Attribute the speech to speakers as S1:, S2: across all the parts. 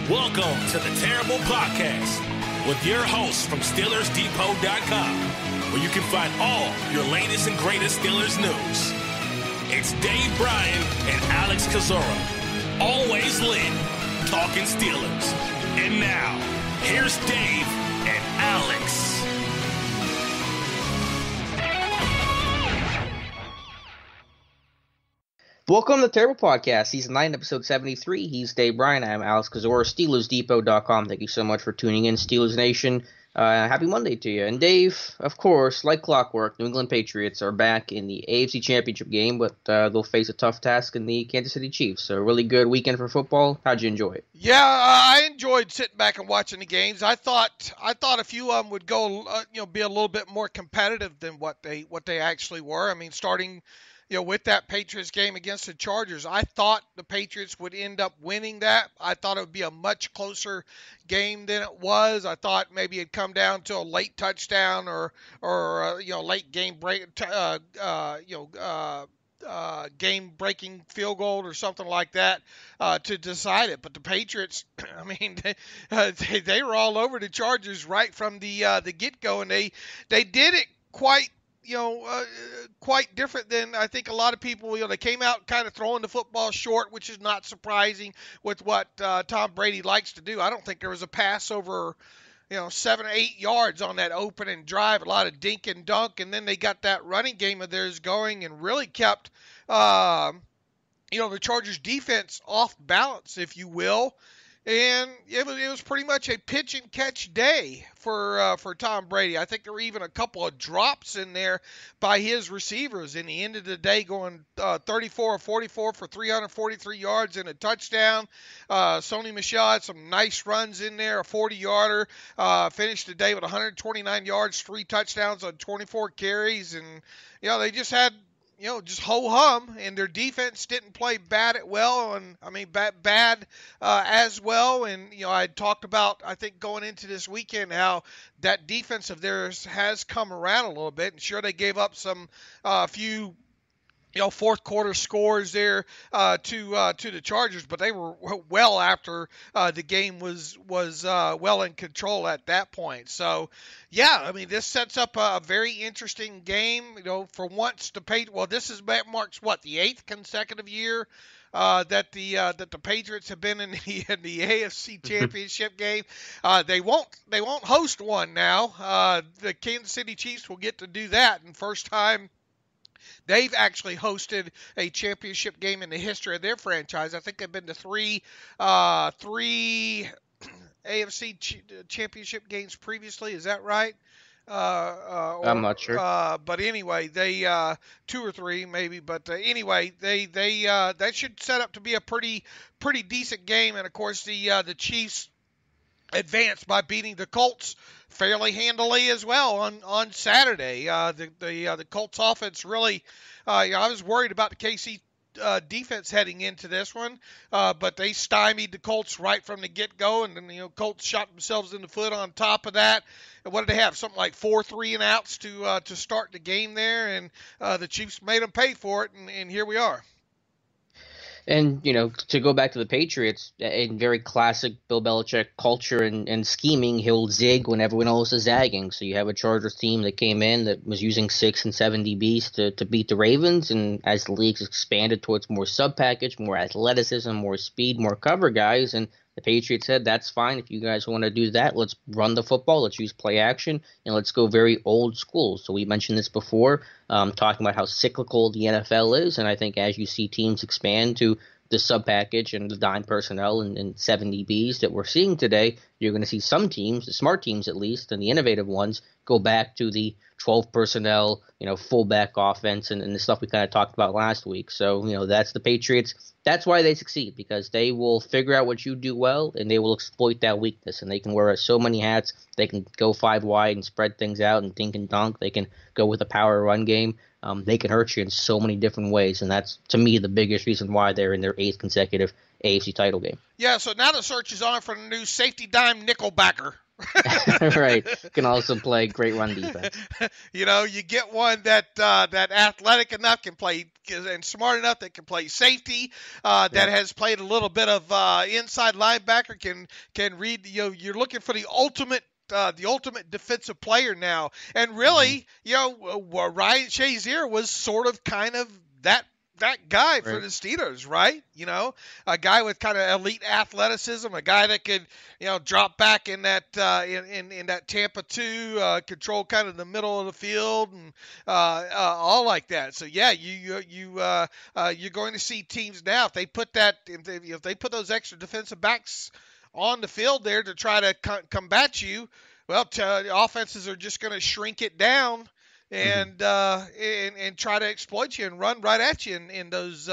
S1: Welcome to the Terrible Podcast with your hosts from SteelersDepot.com, where you can find all your latest and greatest Steelers news. It's Dave Bryan and Alex Kozora, always lit, talking Steelers. And now, here's Dave and Alex.
S2: Welcome to the Terrible Podcast, Season 9, Episode 73. He's Dave Bryan. I'm Alex Kozora, SteelersDepot.com. Thank you so much for tuning in, Steelers Nation. Happy Monday to you. And Dave, of course, like clockwork, New England Patriots are back in the AFC Championship game, but they'll face a tough task in the Kansas City Chiefs. So a really good weekend for football. How'd you enjoy it?
S3: Yeah, I enjoyed sitting back and watching the games. I thought a few of them would go, be a little bit more competitive than what they actually were. I mean, starting with that Patriots game against the Chargers, I thought the Patriots would end up winning that. I thought it would be a much closer game than it was. I thought maybe it'd come down to a late touchdown or late game game-breaking field goal or something like that to decide it. But the Patriots, I mean, they were all over the Chargers right from the get-go, and they did it quite different than I think a lot of people. They came out kind of throwing the football short, which is not surprising with what Tom Brady likes to do. I don't think there was a pass over 7 or 8 yards on that opening drive. A lot of dink and dunk, and then they got that running game of theirs going and really kept the Chargers defense off balance, if you will. And it was pretty much a pitch and catch day for Tom Brady. I think there were even a couple of drops in there by his receivers. In the end of the day, going 34 or 44 for 343 yards and a touchdown. Sony Michel had some nice runs in there, a 40-yarder. Finished the day with 129 yards, 3 touchdowns on 24 carries, and they just had just ho-hum, and their defense didn't play bad as well. And I talked about, I think, going into this weekend, how that defense of theirs has come around a little bit. And sure, they gave up some few fourth quarter scores there to the Chargers, but they were well after the game was well in control at that point. So, yeah, I mean, this sets up a very interesting game. For once, this marks what, the 8th consecutive year that the Patriots have been in the AFC Championship game. They won't host one now. The Kansas City Chiefs will get to do that, and first time they've actually hosted a championship game in the history of their franchise. I think they've been to three AFC championship games previously. Is that right?
S2: I'm not sure.
S3: But anyway, they 2 or 3 maybe. But anyway, they that should set up to be a pretty decent game. And of course, the Chiefs advanced by beating the Colts fairly handily as well on Saturday. The Colts offense really, I was worried about the KC defense heading into this one, but they stymied the Colts right from the get-go, and then Colts shot themselves in the foot on top of that. And what did they have? Something like 4 3-and-outs to start the game there, and the Chiefs made them pay for it, and here we are.
S2: And, to go back to the Patriots, in very classic Bill Belichick culture and scheming, he'll zig when everyone else is zagging. So you have a Chargers team that came in that was using 6 and 7 DBs to beat the Ravens. And as the league's expanded towards more sub-package, more athleticism, more speed, more cover guys, and the Patriots said, that's fine. If you guys want to do that, let's run the football. Let's use play action, and let's go very old school. So we mentioned this before, talking about how cyclical the NFL is. And I think as you see teams expand to the sub-package and the dime personnel and 7 DBs that we're seeing today, you're going to see some teams, the smart teams at least, and the innovative ones, go back to the 12 personnel, fullback offense and the stuff we kind of talked about last week. So, that's the Patriots. That's why they succeed, because they will figure out what you do well, and they will exploit that weakness. And they can wear so many hats. They can go 5 wide and spread things out and dink and dunk. They can go with a power run game. They can hurt you in so many different ways, and that's, to me, the biggest reason why they're in their 8th consecutive AFC title game.
S3: Yeah, so now the search is on for the new safety dime nickelbacker.
S2: Right. Can also play great run defense.
S3: You get one that athletic enough can play and smart enough that can play safety, that has played a little bit of inside linebacker, can read. You're looking for the ultimate defensive player now, and really, Ryan Shazier was sort of kind of that guy for the Steelers, right? A guy with kind of elite athleticism, a guy that could, drop back in that in that Tampa 2, control kind of the middle of the field and all like that. So yeah, you're going to see teams now if they put if they put those extra defensive backs on the field there to try to combat you. Well, offenses are just going to shrink it down and try to exploit you and run right at you in those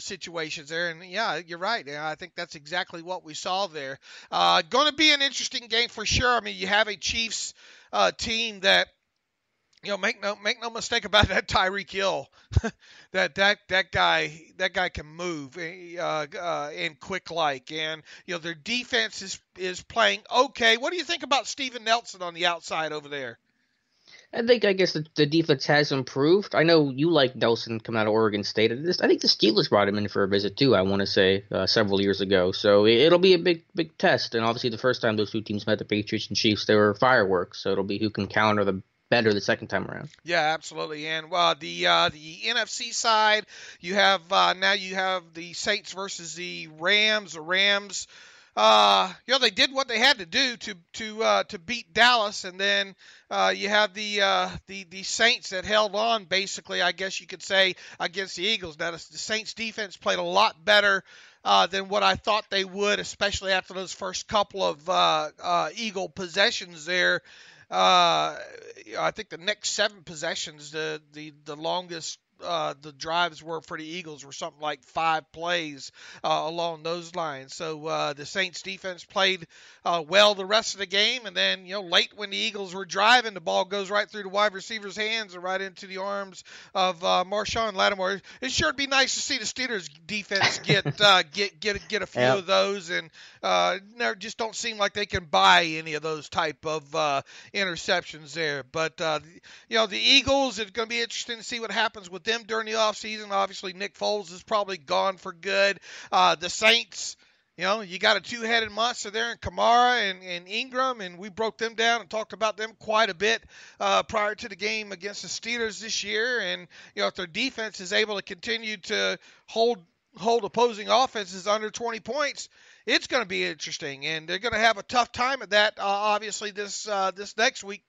S3: situations there. And yeah, you're right. I think that's exactly what we saw there. Going to be an interesting game for sure. I mean, you have a Chiefs team that, make no mistake about that, Tyreek Hill. that guy can move and quick like, and their defense is playing okay. What do you think about Steven Nelson on the outside over there?
S2: I guess the defense has improved. I know you like Nelson coming out of Oregon State. I think the Steelers brought him in for a visit too, I want to say, several years ago. So it'll be a big test. And obviously the first time those two teams met, the Patriots and Chiefs, they were fireworks. So it'll be who can counter them better the second time around.
S3: Yeah, absolutely. And the NFC side, you have the Saints versus the Rams. The Rams, they did what they had to do to beat Dallas, and then you have the Saints that held on, basically, I guess you could say, against the Eagles. Now the Saints defense played a lot better than what I thought they would, especially after those first couple of Eagle possessions there. I think the next 7 possessions, the longest the drives were for the Eagles were something like 5 plays along those lines. So the Saints defense played well the rest of the game, and then late when the Eagles were driving, the ball goes right through the wide receiver's hands and right into the arms of Marshawn Lattimore. It sure would be nice to see the Steelers defense get a few of those, and just don't seem like they can buy any of those type of interceptions there. But the Eagles, it's going to be interesting to see what happens with them during the offseason. Obviously, Nick Foles is probably gone for good. The Saints, you got a two-headed monster there in Kamara and Ingram, and we broke them down and talked about them quite a bit prior to the game against the Steelers this year. And, if their defense is able to continue to hold opposing offenses under 20 points, it's going to be interesting, and they're going to have a tough time at that. Obviously, this next week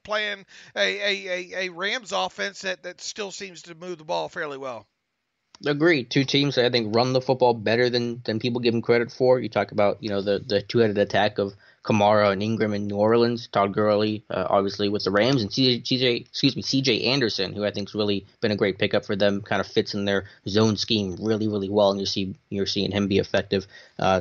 S3: playing a Rams offense that still seems to move the ball fairly well.
S2: Agreed. Two teams that I think run the football better than people give them credit for. You talk about the two-headed attack of Kamara and Ingram in New Orleans, Todd Gurley, obviously with the Rams, and CJ Anderson, who I think's really been a great pickup for them, kind of fits in their zone scheme really, really well, and you're seeing him be effective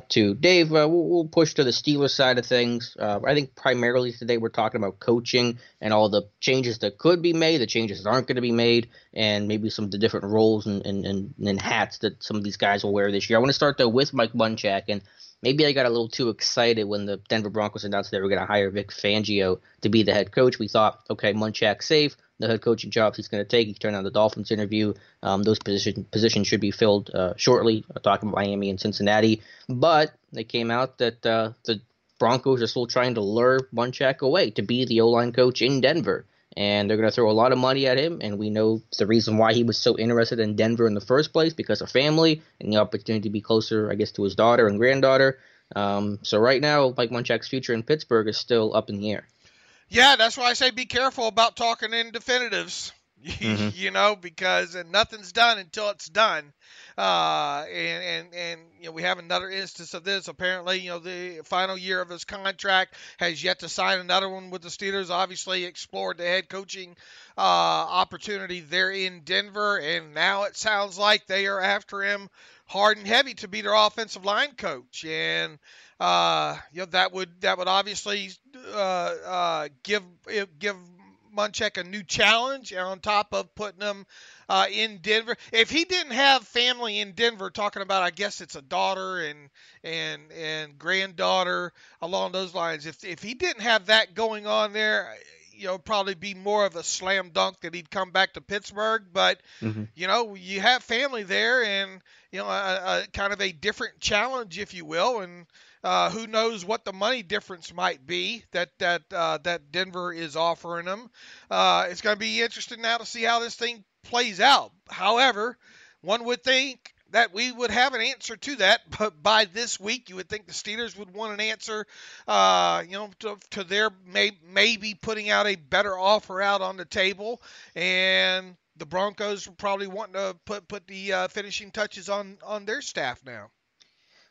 S2: too. Dave, we'll push to the Steelers side of things. I think primarily today we're talking about coaching and all the changes that could be made, the changes that aren't going to be made, and maybe some of the different roles and hats that some of these guys will wear this year. I want to start though with Mike Munchak, and maybe I got a little too excited when the Denver Broncos announced they were going to hire Vic Fangio to be the head coach. We thought, okay, Munchak's safe. The head coaching jobs he's going to take. He turned on the Dolphins interview. Those positions should be filled shortly. Talking about Miami and Cincinnati. But it came out that the Broncos are still trying to lure Munchak away to be the O-line coach in Denver. And they're going to throw a lot of money at him, and we know the reason why he was so interested in Denver in the first place, because of family and the opportunity to be closer, I guess, to his daughter and granddaughter. So right now, Mike Munchak's future in Pittsburgh is still up in the air.
S3: Yeah, that's why I say be careful about talking in definitives, because nothing's done until it's done. And we have another instance of this. Apparently, the final year of his contract, has yet to sign another one with the Steelers. Obviously explored the head coaching opportunity there in Denver, and now it sounds like they are after him hard and heavy to be their offensive line coach. And that would obviously give Munchak a new challenge, and on top of putting him in Denver. If he didn't have family in Denver, talking about, I guess it's a daughter and granddaughter along those lines. If he didn't have that going on there, probably be more of a slam dunk that he'd come back to Pittsburgh. But, you have family there, and, a kind of a different challenge, if you will. And who knows what the money difference might be that Denver is offering them. It's going to be interesting now to see how this thing plays out. However, one would think that we would have an answer to that, but by this week, you would think the Steelers would want an answer, to their maybe putting out a better offer out on the table, and the Broncos are probably wanting to put the finishing touches on their staff now.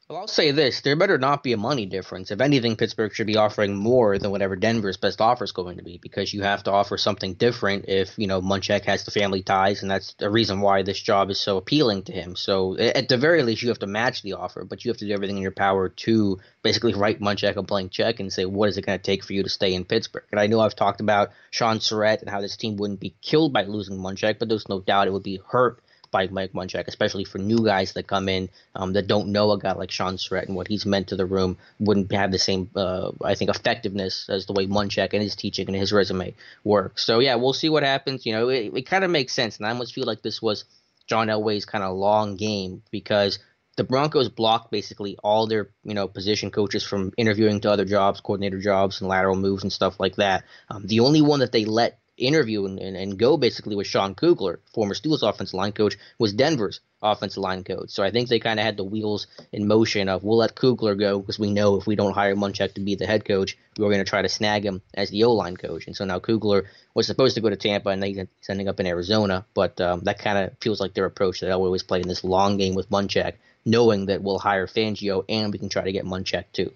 S2: Well, I'll say this. There better not be a money difference. If anything, Pittsburgh should be offering more than whatever Denver's best offer is going to be, because you have to offer something different if, Munchak has the family ties, and that's the reason why this job is so appealing to him. So at the very least, you have to match the offer, but you have to do everything in your power to basically write Munchak a blank check and say, what is it going to take for you to stay in Pittsburgh? And I know I've talked about Sean Surratt and how this team wouldn't be killed by losing Munchak, but there's no doubt it would be hurt by Mike Munchak, especially for new guys that come in that don't know a guy like Sean Surratt and what he's meant to the room, wouldn't have the same, I think, effectiveness as the way Munchak and his teaching and his resume work. So, yeah, we'll see what happens. It kind of makes sense, and I almost feel like this was John Elway's kind of long game, because the Broncos blocked basically all their, position coaches from interviewing to other jobs, coordinator jobs and lateral moves and stuff like that. The only one that they let interview and go basically with Sean Kugler, former Steelers offensive line coach, was Denver's offensive line coach. So I think they kind of had the wheels in motion of, we'll let Kugler go because we know if we don't hire Munchak to be the head coach, we're going to try to snag him as the O-line coach. And so now Kugler was supposed to go to Tampa, and he's ending up in Arizona. But that kind of feels like their approach, that Elway was playing this long game with Munchak, knowing that we'll hire Fangio and we can try to get Munchak too.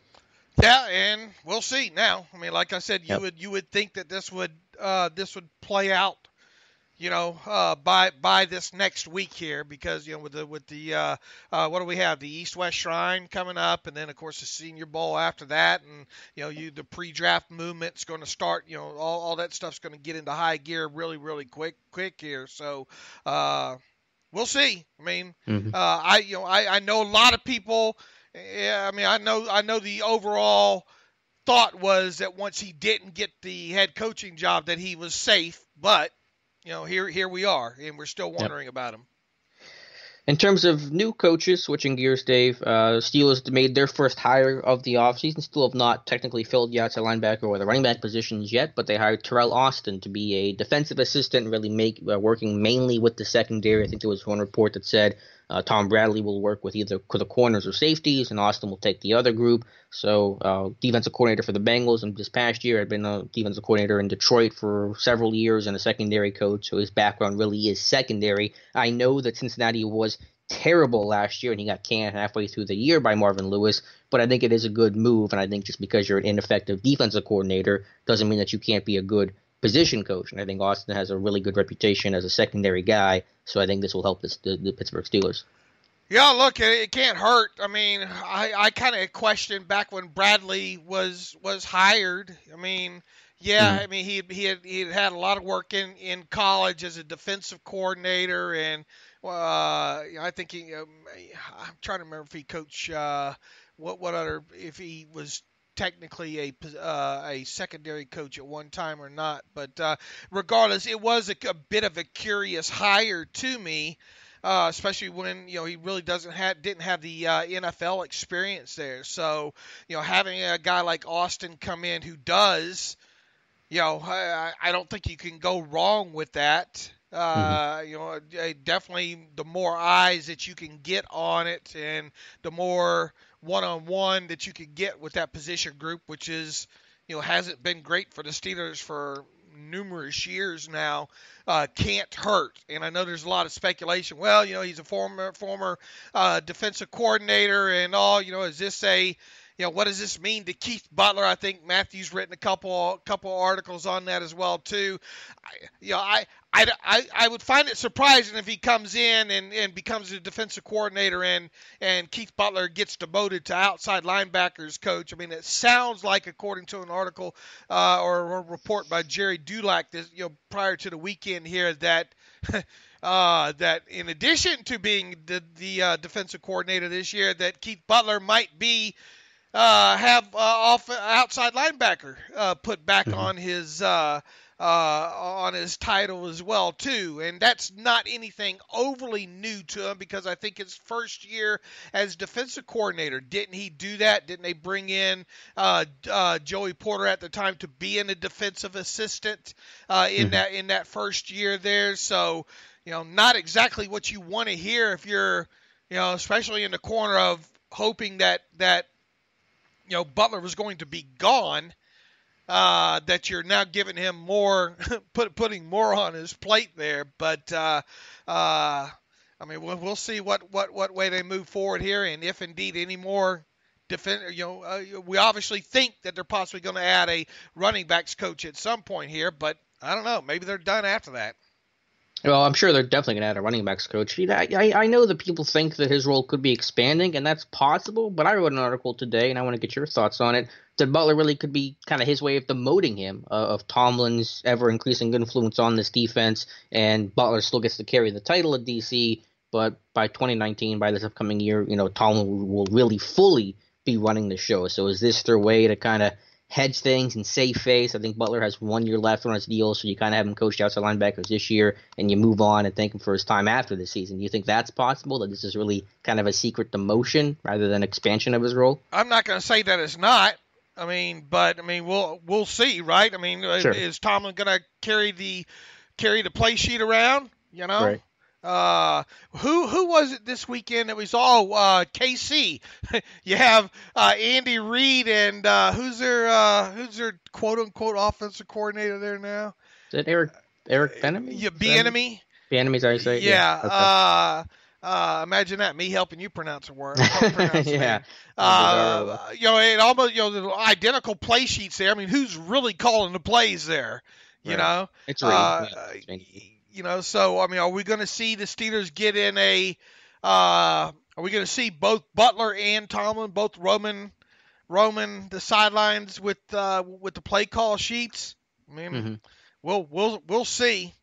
S3: Yeah, and we'll see now. I mean, like I said, you would think that this would play out, by this next week here, because with the what do we have, the East-West Shrine coming up, and then of course the Senior Bowl after that, and the pre-draft movement's going to start. All that stuff's going to get into high gear really quick here. So we'll see. I mean, I know a lot of people. Yeah, I mean, I know the overall thought was that once he didn't get the head coaching job that he was safe, but here we are, and we're still wondering about him.
S2: In terms of new coaches, switching gears, Dave, Steelers made their first hire of the offseason. Still have not technically filled the outside linebacker or the running back positions yet, but they hired Teryl Austin to be a defensive assistant, really working mainly with the secondary. I think there was one report that said Tom Bradley will work with either the corners or safeties, and Austin will take the other group. So defensive coordinator for the Bengals, and this past year had been a defensive coordinator in Detroit for several years and a secondary coach, so his background really is secondary. I know that Cincinnati was terrible last year, and he got canned halfway through the year by Marvin Lewis, but I think it is a good move, and I think just because you're an ineffective defensive coordinator doesn't mean that you can't be a good position coach, and I think Austin has a really good reputation as a secondary guy, so I think this will help the Pittsburgh Steelers. Yeah,
S3: look, it can't hurt. I mean, I kind of questioned back when Bradley was hired. I mean, I mean he had a lot of work in college as a defensive coordinator, and I think I'm trying to remember if he coached what other, if he was technically a secondary coach at one time or not, but regardless, it was a bit of a curious hire to me, especially when he really didn't have the NFL experience there. So having a guy like Austin come in who does, I don't think you can go wrong with that. Definitely the more eyes that you can get on it, and the more one-on-one that you can get with that position group, which is, hasn't been great for the Steelers for numerous years now, can't hurt. And I know there's a lot of speculation. Well, he's a former defensive coordinator and all. Is this what does this mean to Keith Butler? I think Matthew's written a couple articles on that as well too. I would find it surprising if he comes in and becomes a defensive coordinator and Keith Butler gets demoted to outside linebackers coach. I mean, it sounds like, according to an article or a report by Jerry Dulac this, prior to the weekend here, that that in addition to being the defensive coordinator this year, that Keith Butler might be have outside linebacker put back on his title as well too, and that's not anything overly new to him because I think his first year as defensive coordinator, didn't he do that? Didn't they bring in Joey Porter at the time to be a defensive assistant in that first year there? So not exactly what you want to hear if you're especially in the corner of hoping that Butler was going to be gone. That you're now giving him more, putting more on his plate there. But I mean, we'll see what way they move forward here, and if indeed any more we obviously think that they're possibly going to add a running backs coach at some point here, but I don't know. Maybe they're done after that.
S2: Well, I'm sure they're definitely going to add a running backs coach. I know that people think that his role could be expanding, and that's possible, but I wrote an article today, and I want to get your thoughts on it, that Butler really could be kind of his way of demoting him, of Tomlin's ever-increasing influence on this defense, and Butler still gets to carry the title at DC, but by 2019, by this upcoming year, Tomlin will really fully be running the show. So is this their way to kind of hedge things and save face? I think Butler has 1 year left on his deal, so you kind of have him coached outside linebackers this year, and you move on and thank him for his time after the season. Do you think that's possible, that this is really kind of a secret demotion rather than expansion of his role?
S3: I'm not going to say that it's not. But we'll see, right?
S2: Sure.
S3: Is Tomlin going to carry the play sheet around?
S2: Right.
S3: Who was it this weekend? It was all KC. You have Andy Reid and who's their quote unquote offensive coordinator there now?
S2: Is it Eric Bieniemy?
S3: Yeah, Bieniemy.
S2: Bieniemy's how you say it?
S3: Yeah. Okay. Imagine that, me helping you pronounce a word.
S2: Yeah.
S3: It almost the identical play sheets there. Who's really calling the plays there? You know,
S2: it's right.
S3: So are we going to see the Steelers get in a? Are we going to see both Butler and Tomlin both roaming the sidelines with the play call sheets? We'll see.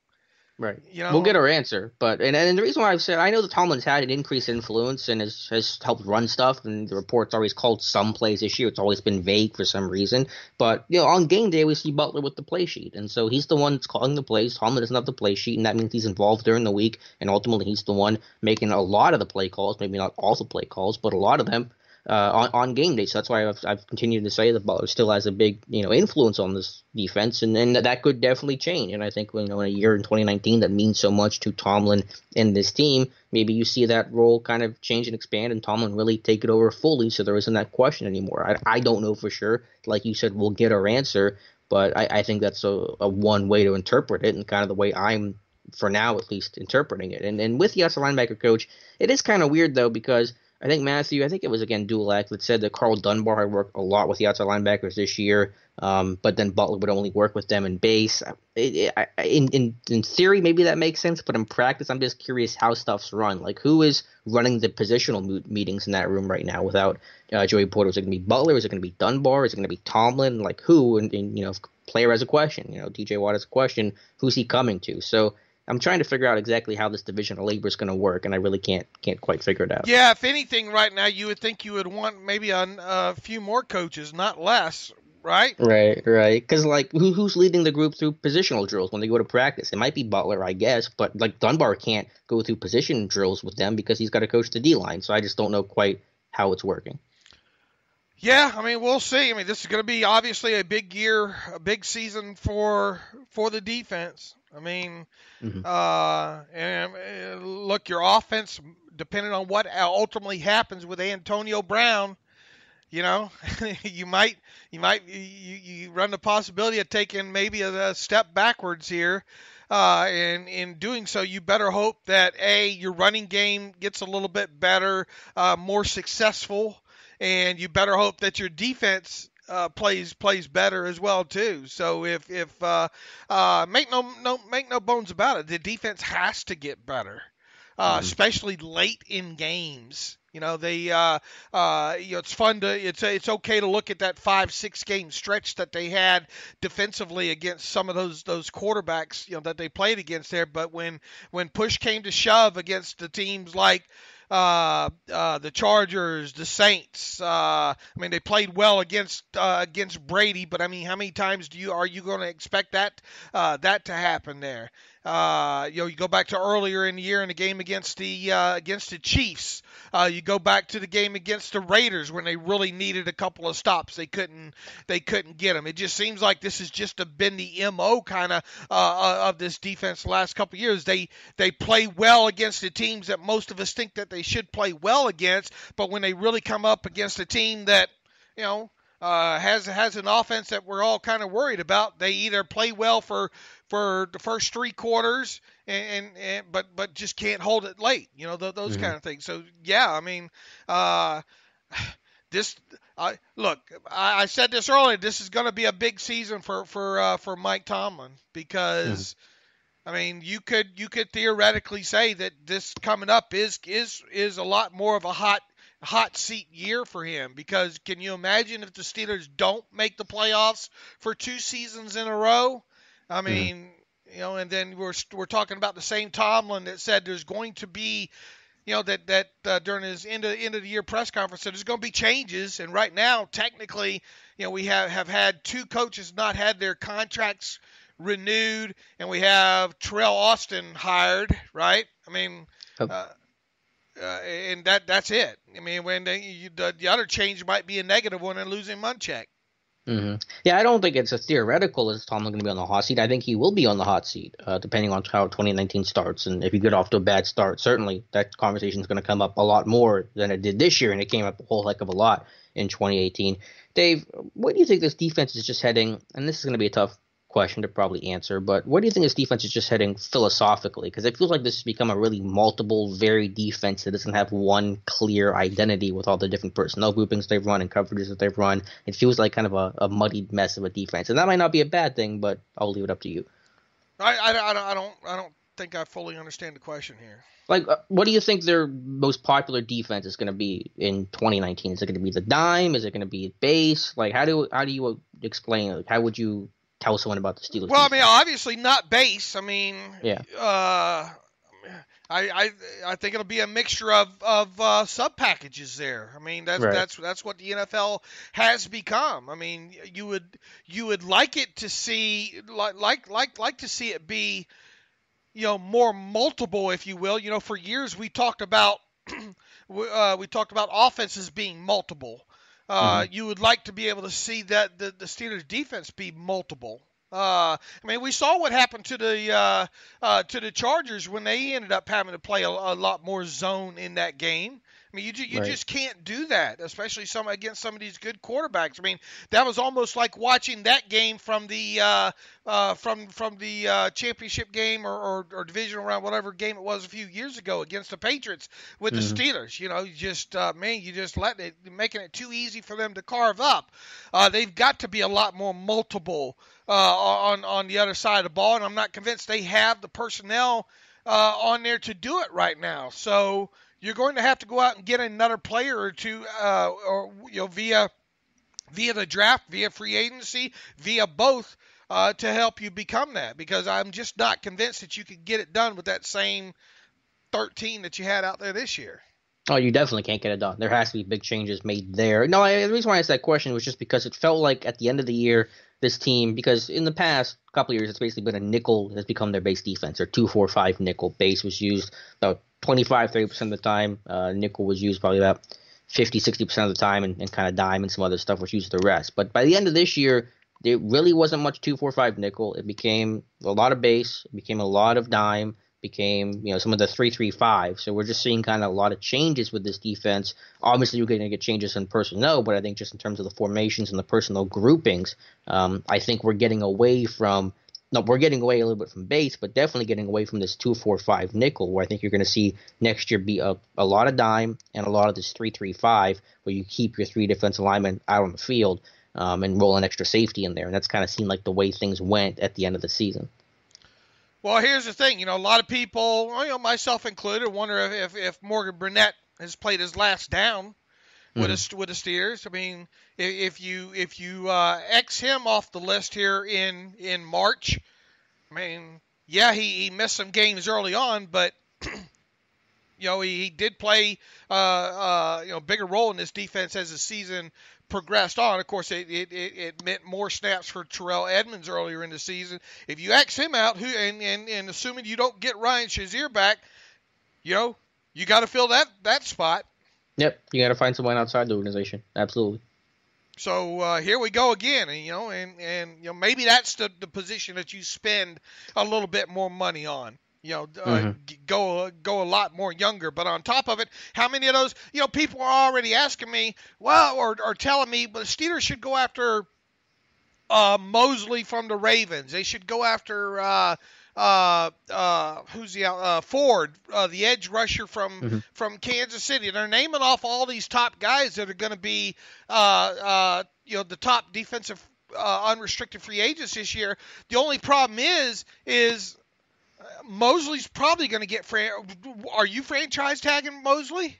S2: Right. We'll get our answer. But and the reason why I've said, I know that Tomlin's had an increased influence and has helped run stuff, and the report's always called some plays this year. It's always been vague for some reason. But on game day we see Butler with the play sheet, and so he's the one that's calling the plays. Tomlin doesn't have the play sheet, and that means he's involved during the week, and ultimately he's the one making a lot of the play calls, maybe not all the play calls, but a lot of them. On game day. So that's why I've continued to say that Butler still has a big influence on this defense, and that could definitely change. And I think in a year in 2019 that means so much to Tomlin and this team, maybe you see that role kind of change and expand, and Tomlin really take it over fully, so there isn't that question anymore. I don't know for sure. Like you said, we'll get our answer, but I think that's a one way to interpret it, and kind of the way I'm, for now at least, interpreting it. And with the outside linebacker coach, it is kind of weird though, because I think it was again Dulac that said that Carl Dunbar had worked a lot with the outside linebackers this year, but then Butler would only work with them in base. In theory, maybe that makes sense, but in practice, I'm just curious how stuff's run. Like, who is running the positional meetings in that room right now without Joey Porter? Is it going to be Butler? Is it going to be Dunbar? Is it going to be Tomlin? Like, who? And if player has a question, DJ Watt has a question, who's he coming to? So I'm trying to figure out exactly how this division of labor is going to work, and I really can't quite figure it out.
S3: Yeah, if anything, right now you would think you would want maybe a few more coaches, not less, right?
S2: Right. Because who's leading the group through positional drills when they go to practice? It might be Butler, I guess, but Dunbar can't go through position drills with them because he's got to coach the D-line. So I just don't know quite how it's working.
S3: Yeah, we'll see. This is going to be obviously a big year, a big season for the defense. And look, your offense, depending on what ultimately happens with Antonio Brown, you run the possibility of taking maybe a step backwards here. And in doing so, you better hope that your running game gets a little bit better, more successful, and you better hope that your defense plays better as well too. So if make no bones about it, the defense has to get better, especially late in games. It's fun it's okay to look at that 5-6 game stretch that they had defensively against some of those quarterbacks, that they played against there. But when push came to shove against the teams like the Chargers, the Saints, they played well against Brady, but how many times are you going to expect that to happen there? You go back to earlier in the year in the game against the Chiefs. You go back to the game against the Raiders when they really needed a couple of stops. They couldn't get them. It just seems like this has just been the MO kind of this defense the last couple of years. They play well against the teams that most of us think that they should play well against, but when they really come up against a team that has an offense that we're all kind of worried about, they either play well for the first 3 quarters but just can't hold it late. Those kind of things. So yeah, I said this earlier. This is going to be a big season for Mike Tomlin because. You could theoretically say that this coming up is a lot more of a hot seat year for him, because can you imagine if the Steelers don't make the playoffs for 2 seasons in a row? And then we're talking about the same Tomlin that said there's going to be, that during his end of the year press conference said there's going to be changes, and right now technically, we have had 2 coaches not had their contracts renewed, and we have Teryl Austin hired, right? And that's it. When the other change might be a negative one and losing Munchak.
S2: Mm-hmm. Yeah, I don't think it's as theoretical as Tomlin going to be on the hot seat. I think he will be on the hot seat, depending on how 2019 starts. And if you get off to a bad start, certainly that conversation is going to come up a lot more than it did this year, and it came up a whole heck of a lot in 2018. Dave, what do you think this defense is just heading? And this is going to be a tough question to probably answer, but where do you think this defense is just heading philosophically? Because it feels like this has become a really multiple, varied defense that doesn't have one clear identity with all the different personnel groupings they've run and coverages that they've run. It feels like kind of a muddied mess of a defense, and that might not be a bad thing, but I'll leave it up to you.
S3: I don't think I fully understand the question here.
S2: What do you think their most popular defense is going to be in 2019? Is it going to be the dime? Is it going to be base? How do you explain it? How would you tell someone about the Steelers?
S3: Well, obviously not base.
S2: Yeah.
S3: I think it'll be a mixture of sub packages there. That's what the NFL has become. You would like it to see like to see it be, more multiple, if you will. For years we talked about offenses being multiple. You would like to be able to see that the Steelers defense be multiple. We saw what happened to the Chargers when they ended up having to play a lot more zone in that game. You just can't do that, especially against some of these good quarterbacks. That was almost like watching that game from the championship game or divisional round, whatever game it was a few years ago against the Patriots with the Steelers. You just making it too easy for them to carve up. They've got to be a lot more multiple on the other side of the ball, and I'm not convinced they have the personnel on there to do it right now. So you're going to have to go out and get another player or two, via the draft, via free agency, via both, to help you become that. Because I'm just not convinced that you could get it done with that same 13 that you had out there this year.
S2: Oh, you definitely can't get it done. There has to be big changes made there. No, the reason why I asked that question was just because it felt like at the end of the year, this team, because in the past couple of years, it's basically been a nickel has become their base defense, or 2-4-5 nickel. Base was used about 25-30% of the time. Nickel was used probably about 50-60% of the time, and kind of dime and some other stuff was used the rest. But by the end of this year, there really wasn't much 2-4-5 nickel. It became a lot of base. It became a lot of dime. Became some of the 3-3-5. So we're just seeing kind of a lot of changes with this defense. Obviously, you're going to get changes in personnel, but I think just in terms of the formations and the personnel groupings, I think we're getting away from. No, we're getting away a little bit from base, but definitely getting away from this 2-4-5 nickel, where I think you're going to see next year be a lot of dime and a lot of this 3-3-5, where you keep your 3 defensive linemen out on the field. and roll an extra safety in there. And that's kind of seemed like the way things went at the end of the season.
S3: Well, here's the thing. A lot of people, myself included, wonder if Morgan Burnett has played his last down with the Steelers. I mean, if you X him off the list here in March, I mean, yeah, he missed some games early on, but he did play a bigger role in this defense as the season progressed on. Of course, it meant more snaps for Terrell Edmunds earlier in the season. If you X him out, and assuming you don't get Ryan Shazier back, you got to fill that spot.
S2: Yep, you got to find someone outside the organization. Absolutely.
S3: So here we go again, and maybe that's the position that you spend a little bit more money on. Go a lot more younger. But on top of it, how many of those, people are already asking me, or telling me, but the Steelers should go after Mosley from the Ravens. They should go after Ford, the edge rusher from Kansas City. They're naming off all these top guys that are going to be, the top defensive unrestricted free agents this year. The only problem is Mosley's probably going to get Are you franchise tagging Mosley?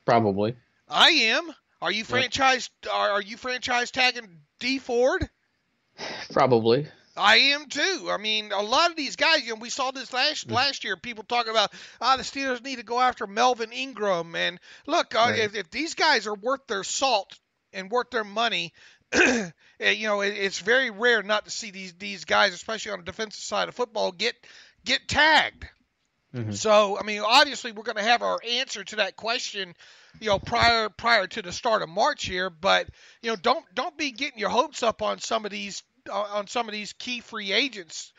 S2: Probably.
S3: I am. Are you franchise tagging D Ford?
S2: Probably.
S3: I am too. I mean, a lot of these guys, we saw this last year, people talking about, the Steelers need to go after Melvin Ingram. And look, if these guys are worth their salt and worth their money, it's very rare not to see these guys, especially on the defensive side of football, get tagged. So, I mean, obviously we're going to have our answer to that question, prior to the start of March here, but, don't be getting your hopes up on some of these key free agents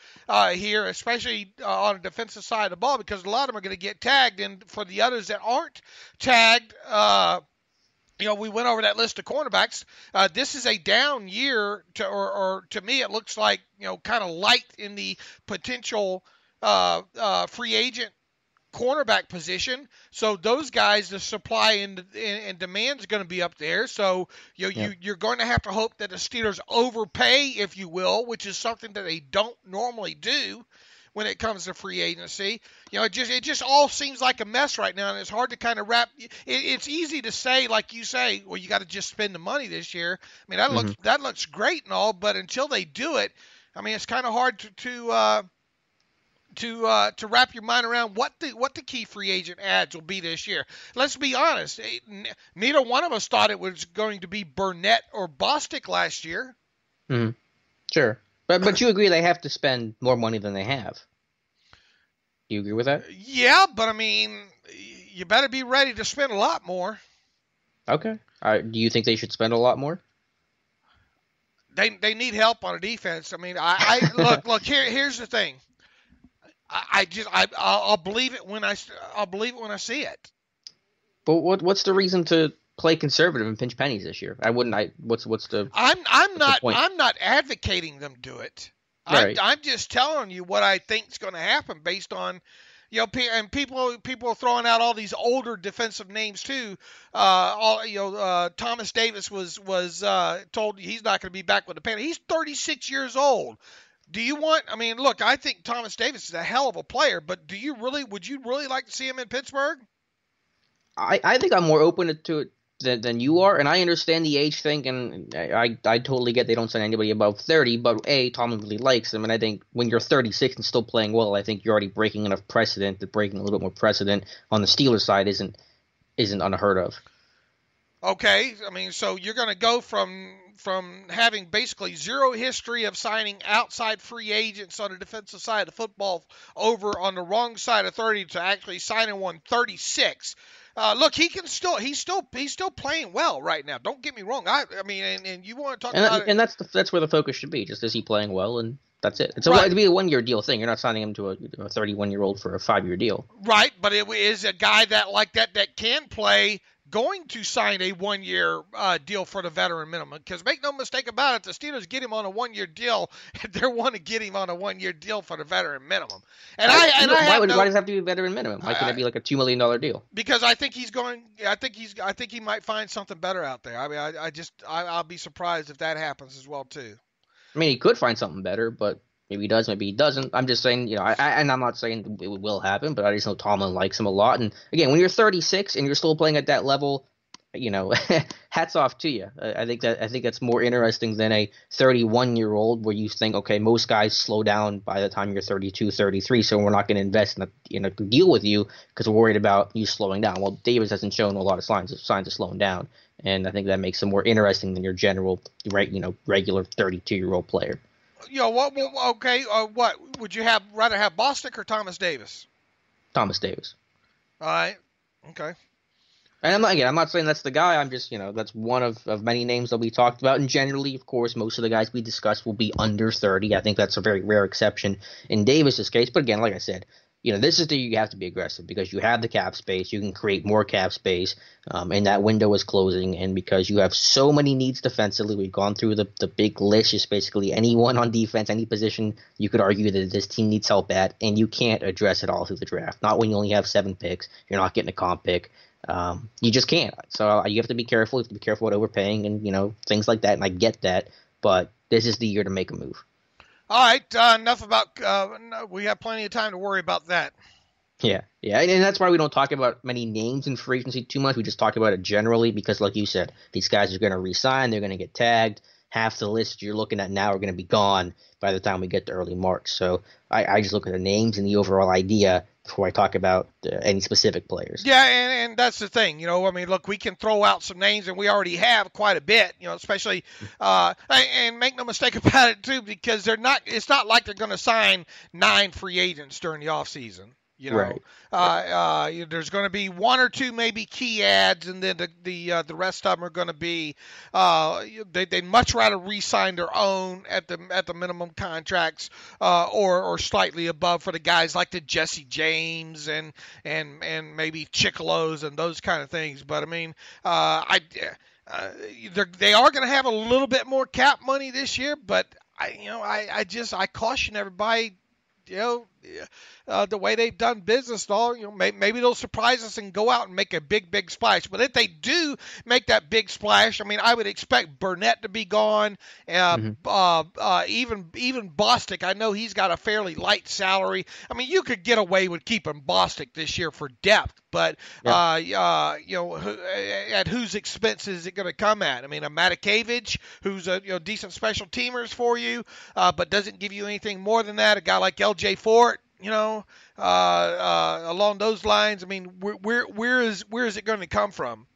S3: here, especially on the defensive side of the ball, because a lot of them are going to get tagged. And for the others that aren't tagged, we went over that list of cornerbacks. This is a down year, to me, it looks like, kind of light in the potential free agent cornerback position. So those guys, the supply and demand is going to be up there. So you're going to have to hope that the Steelers overpay, if you will, which is something that they don't normally do when it comes to free agency. It just all seems like a mess right now, and it's hard to kind of wrap. It's easy to say, like you say, well, you got to just spend the money this year. I mean, that looks great and all, but until they do it, I mean, it's kind of hard to wrap your mind around what the key free agent ads will be this year. Let's be honest. Neither one of us thought it was going to be Burnett or Bostic last year.
S2: Sure. But you agree they have to spend more money than they have. Do you agree with that?
S3: Yeah, but I mean, you better be ready to spend a lot more.
S2: Okay. Do you think they should spend a lot more?
S3: They need help on a defense. I mean, look. Here's the thing. I'll believe it when I see it.
S2: But what's the reason to play conservative and pinch pennies this year? What's the?
S3: I'm not advocating them do it.
S2: Right.
S3: I'm just telling you what I think is going to happen based on, and people are throwing out all these older defensive names too. Thomas Davis was told he's not going to be back with the Panthers. He's 36 years old. Look, I think Thomas Davis is a hell of a player, but would you really like to see him in Pittsburgh?
S2: I think I'm more open to it than you are, and I understand the age thing, and I totally get they don't sign anybody above 30, but Tomlin really likes him, and I think when you're 36 and still playing well, I think you're already breaking enough precedent that breaking a little bit more precedent on the Steelers side isn't unheard of.
S3: Okay, I mean, so you're going to go from having basically zero history of signing outside free agents on the defensive side of football over on the wrong side of 30 to actually signing one 36. Look, he's still playing well right now. Don't get me wrong. I mean, and you want to talk about it,
S2: and that's where the focus should be. Just is he playing well, and that's it.
S3: Right.
S2: It'd be a 1-year deal thing. You're not signing him to a 31-year-old for a 5-year deal.
S3: Right, but it is a guy that can play going to sign a 1-year deal for the veteran minimum. Because make no mistake about it, the Steelers get him on a 1-year deal. They want to get him on a 1-year deal for the veteran minimum. And why
S2: does it have to be a veteran minimum? Why can't it be like a $2 million deal?
S3: Because I think he's going. I think he might find something better out there. I mean, I'll be surprised if that happens as well too.
S2: I mean, he could find something better, but maybe he does, maybe he doesn't. I'm just saying, and I'm not saying it will happen, but I just know Tomlin likes him a lot. And again, when you're 36 and you're still playing at that level, hats off to you. I think that's more interesting than a 31-year-old where you think, okay, most guys slow down by the time you're 32, 33, so we're not going to invest in a deal with you because we're worried about you slowing down. Well, Davis hasn't shown a lot of signs of slowing down, and I think that makes him more interesting than your general, regular 32-year-old player.
S3: What would you rather have Bostic or Thomas Davis?
S2: Thomas Davis.
S3: All right. Okay.
S2: And I'm not saying that's the guy. I'm just, that's one of many names that we talked about. And generally, of course, most of the guys we discussed will be under 30. I think that's a very rare exception in Davis's case. But again, like I said, this is the year you have to be aggressive because you have the cap space. You can create more cap space, and that window is closing. And because you have so many needs defensively, we've gone through the big list. Just basically anyone on defense, any position you could argue that this team needs help at, and you can't address it all through the draft. Not when you only have 7 picks. You're not getting a comp pick. You just can't. So you have to be careful. You have to be careful about overpaying and, things like that. And I get that, but this is the year to make a move.
S3: All right. Enough about, we have plenty of time to worry about that.
S2: Yeah. And that's why we don't talk about many names in free agency too much. We just talk about it generally because, like you said, these guys are going to re-sign. They're going to get tagged. Half the list you're looking at now are going to be gone by the time we get to early March. So I just look at the names and the overall idea before I talk about any specific players.
S3: Yeah, and that's the thing. Look, we can throw out some names, and we already have quite a bit, especially and make no mistake about it, too, because it's not like they're going to sign 9 free agents during the offseason.
S2: Right.
S3: There's going to be 1 or 2 maybe key ads, and then the rest of them are going to be they'd much rather re-sign their own at the minimum contracts or slightly above for the guys like the Jesse James and maybe Chickalos and those kind of things. But I mean, they are going to have a little bit more cap money this year, but I caution everybody. The way they've done business and all, maybe they'll surprise us and go out and make a big splash. But if they do make that big splash, I mean, I would expect Burnett to be gone. Even Bostic, I know he's got a fairly light salary. I mean, you could get away with keeping Bostic this year for depth, but at whose expense is it going to come at? I mean, a Matakevich, who's a decent special teamers for you, but doesn't give you anything more than that. A guy like L.J. Fort. Along those lines, I mean, where is it going to come from?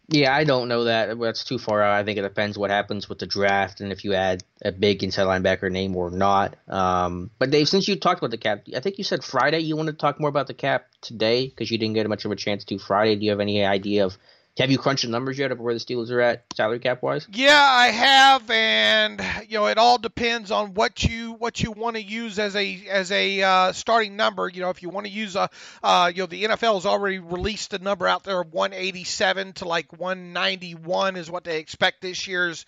S2: Yeah, I don't know that. That's too far out. I think it depends what happens with the draft and if you add a big inside linebacker name or not. But Dave, since you talked about the cap, I think you said Friday you wanted to talk more about the cap today because you didn't get much of a chance to Friday. Do you have any idea of? Have you crunched the numbers yet of where the Steelers are at salary cap wise? Yeah,
S3: I have, and it all depends on what you want to use as a starting number. If you want to use the NFL has already released a number out there of 187 to like 191 is what they expect this year's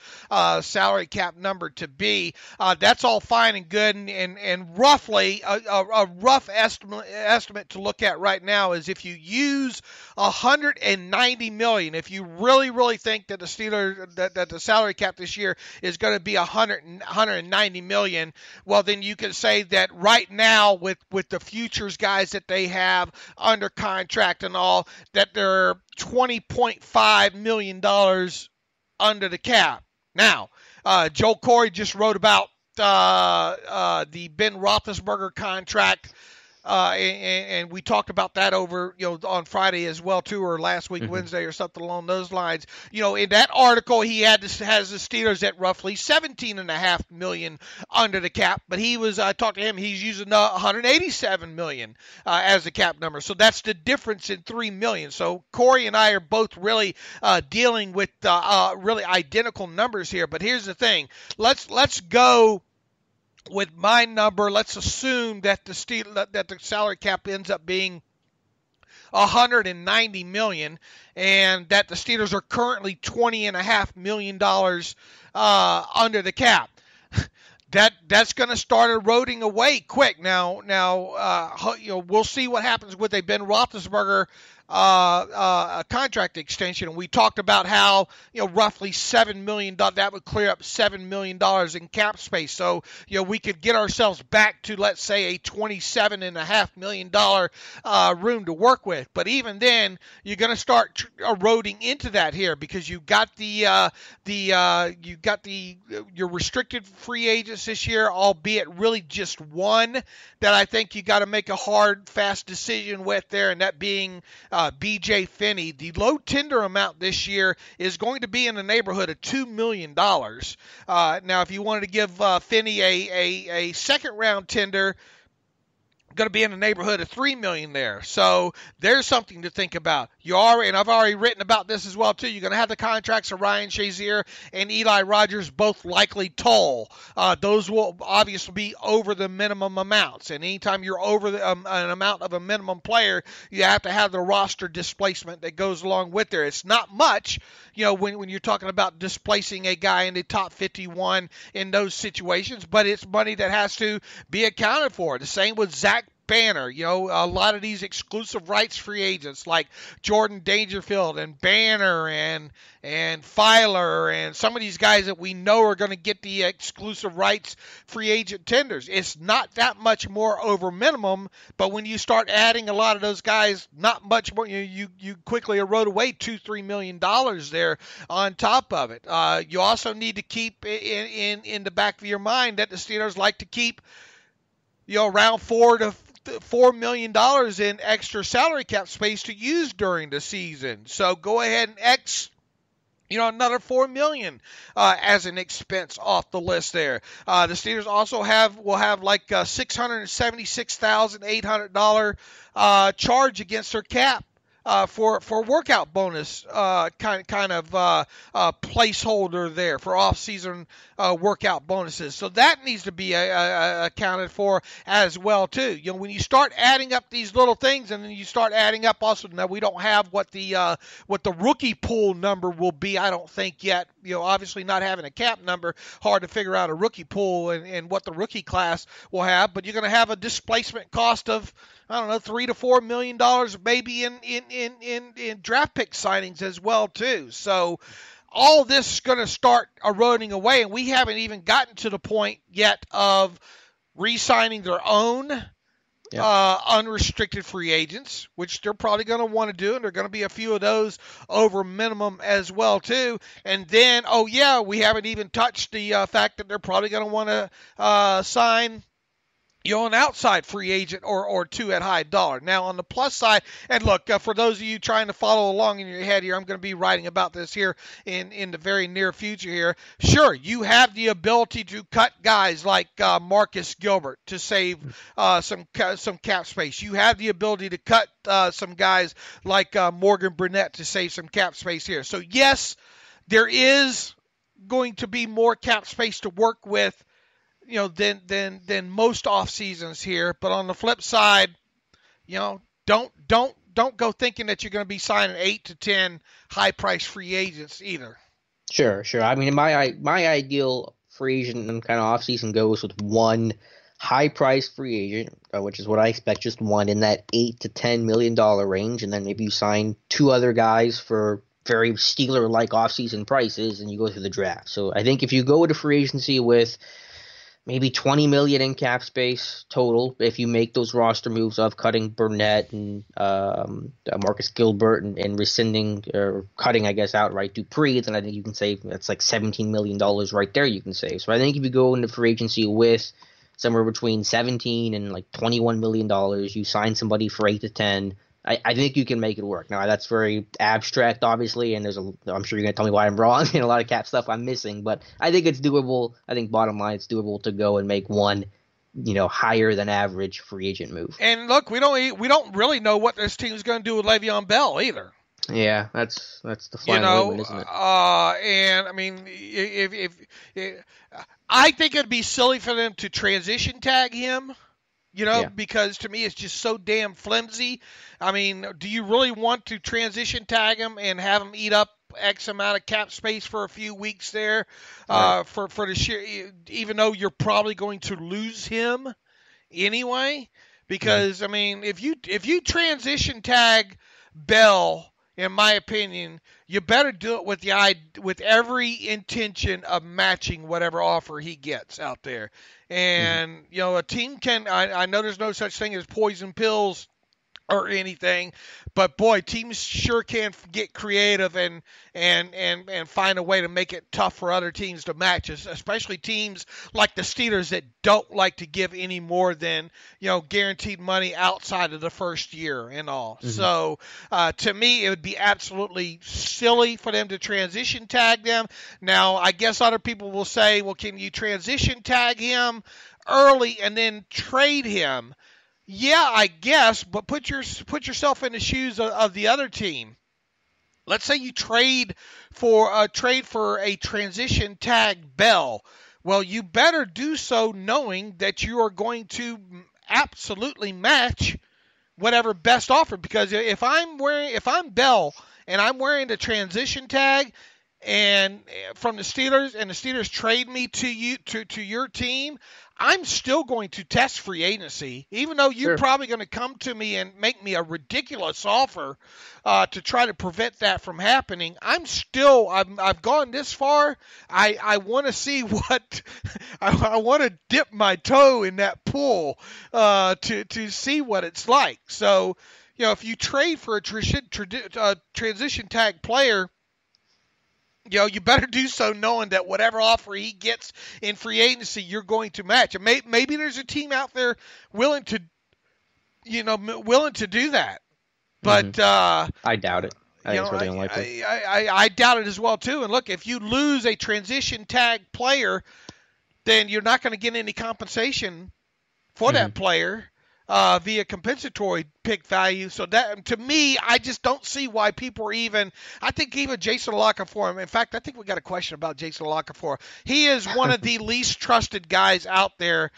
S3: salary cap number to be. That's all fine and good, and roughly a rough estimate to look at right now is if you use $190 million. If you really think that the Steelers that the salary cap this year is going to be $190 million, well then you can say that right now with the futures guys that they have under contract and all that they're $20.5 million under the cap. Now, Joe Corey just wrote about the Ben Roethlisberger contract. And we talked about that over, on Friday as well too, or last week, Wednesday or something along those lines. In that article, he has the Steelers at roughly $17.5 million under the cap, but I talked to him, he's using $187 million as the cap number. So that's the difference in $3 million. So Corey and I are both really dealing with really identical numbers here. But here's the thing: let's go. With my number, let's assume that the salary cap ends up being $190 million, and that the Steelers are currently $20.5 million under the cap. That's going to start eroding away quick. Now, we'll see what happens with a Ben Roethlisberger contract extension. And we talked about how, roughly $7 million, that would clear up $7 million in cap space. So, we could get ourselves back to, let's say, a $27.5 million room to work with. But even then, you're going to start eroding into that here, because you got your restricted free agents this year, albeit really just one that I think you got to make a hard, fast decision with there, and that being B.J. Finney. The low tender amount this year is going to be in the neighborhood of $2 million. Now, if you wanted to give Finney a second-round tender, going to be in the neighborhood of $3 million there. So there's something to think about. And I've already written about this as well too. You're going to have the contracts of Ryan Shazier and Eli Rogers both likely tall. Those will obviously be over the minimum amounts. And anytime you're over an amount of a minimum player, you have to have the roster displacement that goes along with there. It's not much, when you're talking about displacing a guy in the top 51 in those situations, but it's money that has to be accounted for. The same with Zach Banner. A lot of these exclusive rights free agents like Jordan Dangerfield and Banner and Filer and some of these guys that we know are going to get the exclusive rights free agent tenders. It's not that much more over minimum, but when you start adding a lot of those guys, not much more, you quickly erode away $2-3 million there on top of it. You also need to keep in the back of your mind that the Steelers like to keep around $4 million in extra salary cap space to use during the season. So go ahead and another $4 million as an expense off the list there. The Steelers also will have like $676,800 charge against their cap. For workout bonus kind of placeholder there for off-season workout bonuses. So that needs to be accounted for as well too. When you start adding up these little things, and then you start adding up also, now we don't have what the rookie pool number will be, I don't think yet. Obviously not having a cap number, hard to figure out a rookie pool and what the rookie class will have, but you're going to have a displacement cost of, I don't know, $3 to $4 million maybe in draft pick signings as well too. So all this is going to start eroding away, and we haven't even gotten to the point yet of re-signing their own unrestricted free agents, which they're probably going to want to do, and there are going to be a few of those over minimum as well too. And then, we haven't even touched the fact that they're probably going to want to sign an outside free agent or two at high dollar. Now, on the plus side, and look, for those of you trying to follow along in your head here, I'm going to be writing about this here in the very near future here. Sure, you have the ability to cut guys like Marcus Gilbert to save some cap space. You have the ability to cut some guys like Morgan Burnett to save some cap space here. So, yes, there is going to be more cap space to work with than most off seasons here. But on the flip side, don't go thinking that you're going to be signing 8 to 10 high price free agents either.
S2: Sure. I mean, my ideal free agent and kind of off season goes with one high price free agent, which is what I expect, just one in that $8 to $10 million range, and then maybe you sign two other guys for very Steeler-like off-season prices, and you go through the draft. So I think if you go into free agency with maybe $20 million in cap space total, if you make those roster moves of cutting Burnett and Marcus Gilbert and rescinding or cutting, I guess, outright Dupree, then I think you can save, that's like $17 million right there you can save. So I think if you go into free agency with somewhere between $17 and like $21 million, you sign somebody for 8 to 10, I think you can make it work. Now, that's very abstract, obviously, and I'm sure you're going to tell me why I'm wrong and a lot of cap stuff I'm missing, but I think it's doable. I think bottom line, it's doable to go and make one, higher than average free agent move.
S3: And look, we don't really know what this team's going to do with Le'Veon Bell either.
S2: Yeah, that's the final limit, isn't it?
S3: And I mean, if I think it'd be silly for them to transition tag him. because to me it's just so damn flimsy. I mean, do you really want to transition tag him and have him eat up X amount of cap space for a few weeks there, for the sheer, even though you're probably going to lose him anyway? Because I mean, if you transition tag Bell, in my opinion, you better do it with every intention of matching whatever offer he gets out there. And a team can. I know there's no such thing as poison pills or anything, but boy, teams sure can get creative and find a way to make it tough for other teams to match, especially teams like the Steelers that don't like to give any more than guaranteed money outside of the first year and all. So to me, it would be absolutely silly for them to transition tag them. Now, I guess other people will say, well, can you transition tag him early and then trade him? Yeah, I guess, but put yourself in the shoes of the other team. Let's say you trade for a transition tag Bell. Well, you better do so knowing that you are going to absolutely match whatever best offer. Because if I'm Bell and I'm wearing the transition tag and from the Steelers, and the Steelers trade me to your team, I'm still going to test free agency, even though you're probably going to come to me and make me a ridiculous offer to try to prevent that from happening. I've gone this far. I want to see what I want to dip my toe in that pool to see what it's like. So, if you trade for a transition tag player, you better do so knowing that whatever offer he gets in free agency, you're going to match. And maybe there's a team out there willing to do that. But
S2: I doubt it. I think it's really unlikely.
S3: I doubt it as well too. And look, if you lose a transition tag player, then you're not going to get any compensation for that player via compensatory pick value. So that, to me, I just don't see why people are even. I think even Jason LaCanfora. In fact, I think we got a question about Jason LaCanfora. He is one of the least trusted guys out there,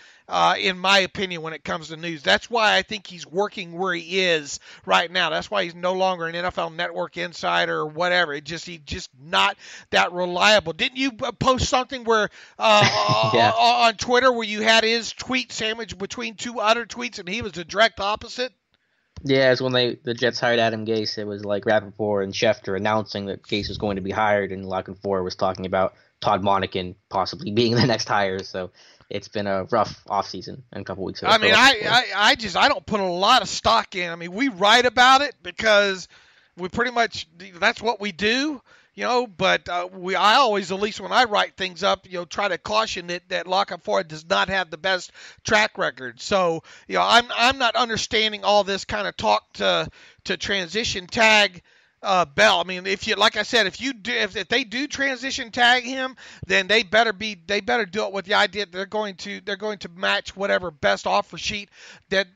S3: in my opinion, when it comes to news. That's why I think he's working where he is right now. That's why he's no longer an NFL Network insider or whatever. He's just not that reliable. Didn't you post something where on Twitter where you had his tweet sandwiched between two other tweets and he was the direct opposite?
S2: Yeah, it's when the Jets hired Adam Gase. It was like Rappaport and Schefter announcing that Gase was going to be hired, and LaCanfora was talking about Todd Monken possibly being the next hire. So it's been a rough offseason and a couple weeks ago.
S3: I mean, I don't put a lot of stock in. I mean, we write about it because we pretty much that's what we do. But I always, at least when I write things up, try to caution that LaCanfora does not have the best track record. So, I'm not understanding all this kind of talk to transition tag Bell. I mean, like I said, if they do transition tag him, then they better do it with the idea that they're going to match whatever best offer sheet that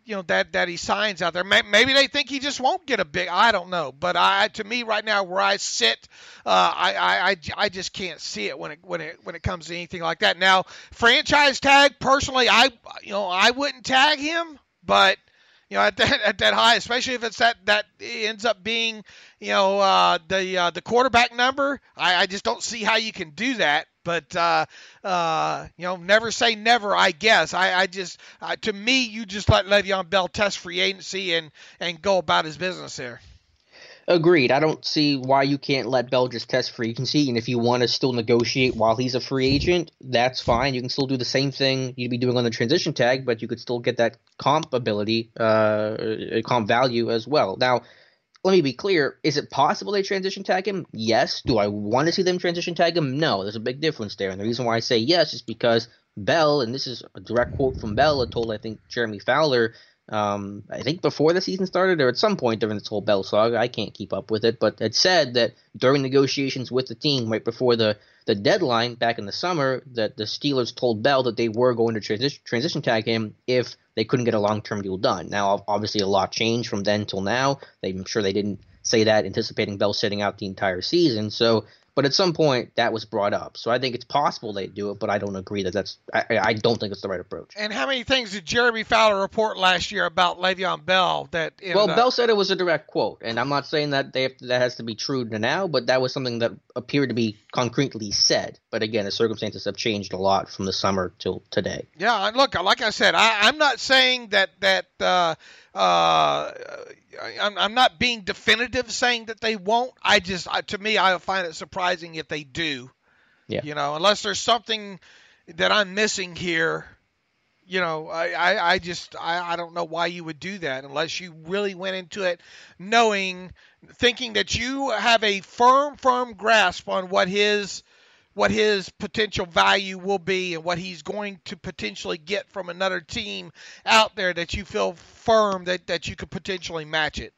S3: he signs out there. Maybe they think he just won't get a big. I don't know, but to me right now where I sit, I just can't see it when it comes to anything like that. Now, franchise tag, personally, I wouldn't tag him, but. At that high, especially if it's that ends up being, the quarterback number. I just don't see how you can do that. But never say never. I guess. To me, you just let Le'Veon Bell test free agency and go about his business there.
S2: Agreed. I don't see why you can't let Bell just test free agency, and if you want to still negotiate while he's a free agent, that's fine. You can still do the same thing you'd be doing on the transition tag, but you could still get that comp ability, comp value as well. Now, let me be clear. Is it possible they transition tag him? Yes. Do I want to see them transition tag him? No. There's a big difference there, and the reason why I say yes is because Bell, and this is a direct quote from Bell, told, I think, Jeremy Fowler, I think before the season started or at some point during this whole Bell saga. I can't keep up with it, but it said that during negotiations with the team right before the deadline back in the summer that the Steelers told Bell that they were going to transition tag him if they couldn't get a long-term deal done. Now, obviously, a lot changed from then till now. I'm sure they didn't say that anticipating Bell sitting out the entire season. So But at some point, that was brought up. So I think it's possible they do it, but I don't agree I don't think it's the right approach.
S3: And how many things did Jeremy Fowler report last year about Le'Veon Bell?
S2: Bell said it was a direct quote, and I'm not saying that that has to be true now, but that was something that appeared to be concretely said. But again, the circumstances have changed a lot from the summer till today.
S3: Yeah, look, like I said, I'm not saying that I'm not being definitive saying that they won't. To me, I find it surprising if they do.
S2: Yeah.
S3: Unless there's something that I'm missing here. I don't know why you would do that unless you really went into it thinking that you have a firm grasp on what his potential value will be and what he's going to potentially get from another team out there, that you feel firm that you could potentially match it.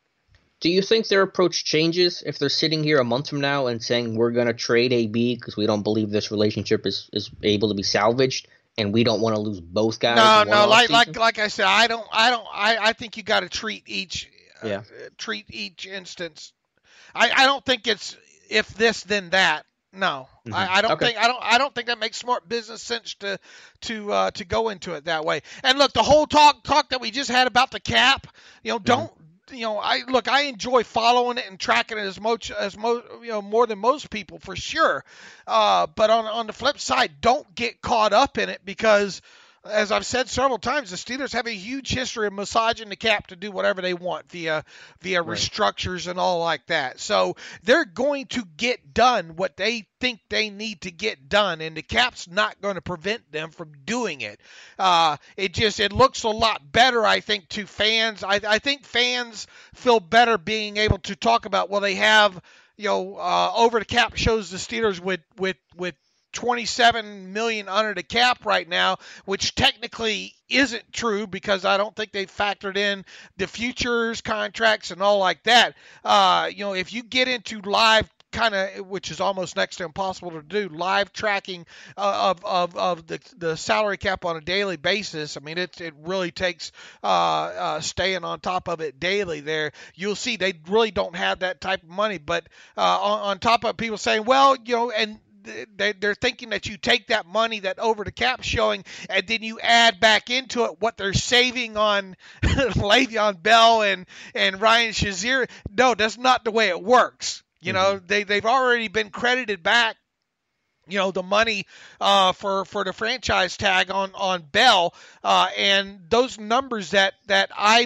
S2: Do you think their approach changes if they're sitting here a month from now and saying we're going to trade AB because we don't believe this relationship is able to be salvaged and we don't want to lose both guys?
S3: No. Like I said, I think you got to treat each instance. I don't think it's if this then that. No, mm-hmm. I don't think that makes smart business sense to go into it that way. And look, the whole talk that we just had about the cap, I enjoy following it and tracking it more than most people for sure. But on the flip side, don't get caught up in it because, as I've said several times, the Steelers have a huge history of massaging the cap to do whatever they want via restructures and all like that. So they're going to get done what they think they need to get done, and the cap's not going to prevent them from doing it. It looks a lot better, I think, to fans. I think fans feel better being able to talk about, well, they have, over the cap shows the Steelers with $27 million under the cap right now, which technically isn't true because I don't think they factored in the futures contracts and all like that. If you get into live which is almost next to impossible to do, live tracking of the salary cap on a daily basis. I mean, it really takes staying on top of it daily there. You'll see they really don't have that type of money, but on top of people saying, well, and they're thinking that you take that money that over the cap showing and then you add back into it what they're saving on Le'Veon Bell and Ryan Shazier. No, that's not the way it works. They've already been credited back, the money for the franchise tag on Bell, and those numbers that I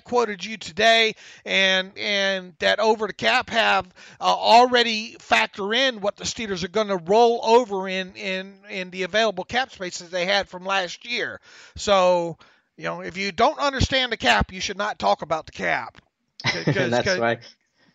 S3: quoted you today and that over the cap have already factor in what the Steelers are going to roll over in the available cap spaces they had from last year. So, if you don't understand the cap, you should not talk about the cap.
S2: That's right.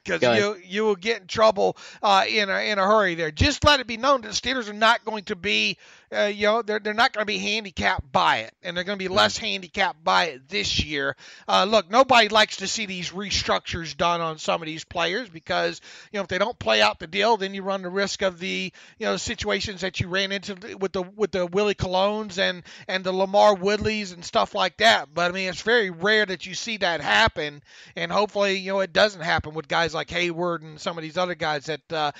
S3: Because you will get in trouble in a hurry there. Just let it be known that the Steelers are not going to be, they're not going to be handicapped by it, and they're going to be less handicapped by it this year. Look, nobody likes to see these restructures done on some of these players because, if they don't play out the deal, then you run the risk of the, situations that you ran into with the Willie Colognes and the Lamar Woodleys and stuff like that. But I mean, it's very rare that you see that happen, and hopefully, it doesn't happen with guys like Hayward and some of these other guys that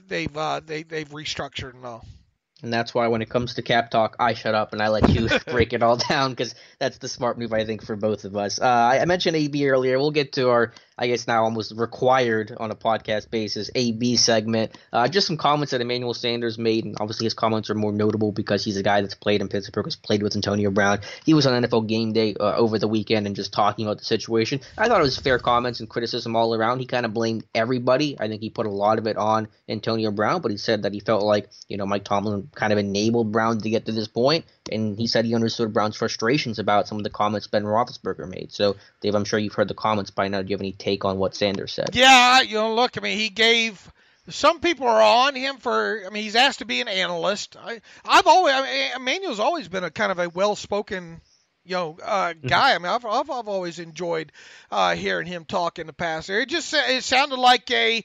S3: they've restructured and all.
S2: And that's why when it comes to cap talk, I shut up and I let you break it all down because that's the smart move, I think, for both of us. I mentioned AB earlier. We'll get to our, I guess now almost required on a podcast basis, AB segment. Just some comments that Emmanuel Sanders made, and obviously his comments are more notable because he's a guy that's played in Pittsburgh, has played with Antonio Brown. He was on NFL Game Day over the weekend and just talking about the situation. I thought it was fair comments and criticism all around. He kind of blamed everybody. I think he put a lot of it on Antonio Brown, but he said that he felt like, Mike Tomlin kind of enabled Brown to get to this point, and he said he understood Brown's frustrations about some of the comments Ben Roethlisberger made. So, Dave, I'm sure you've heard the comments by now. Do you have any take on what Sanders said?
S3: Yeah, look, I mean, he gave – some people are on him for – I mean, he's asked to be an analyst. Emmanuel's always been a kind of a well-spoken – guy. I mean, I've always enjoyed hearing him talk in the past. It sounded like a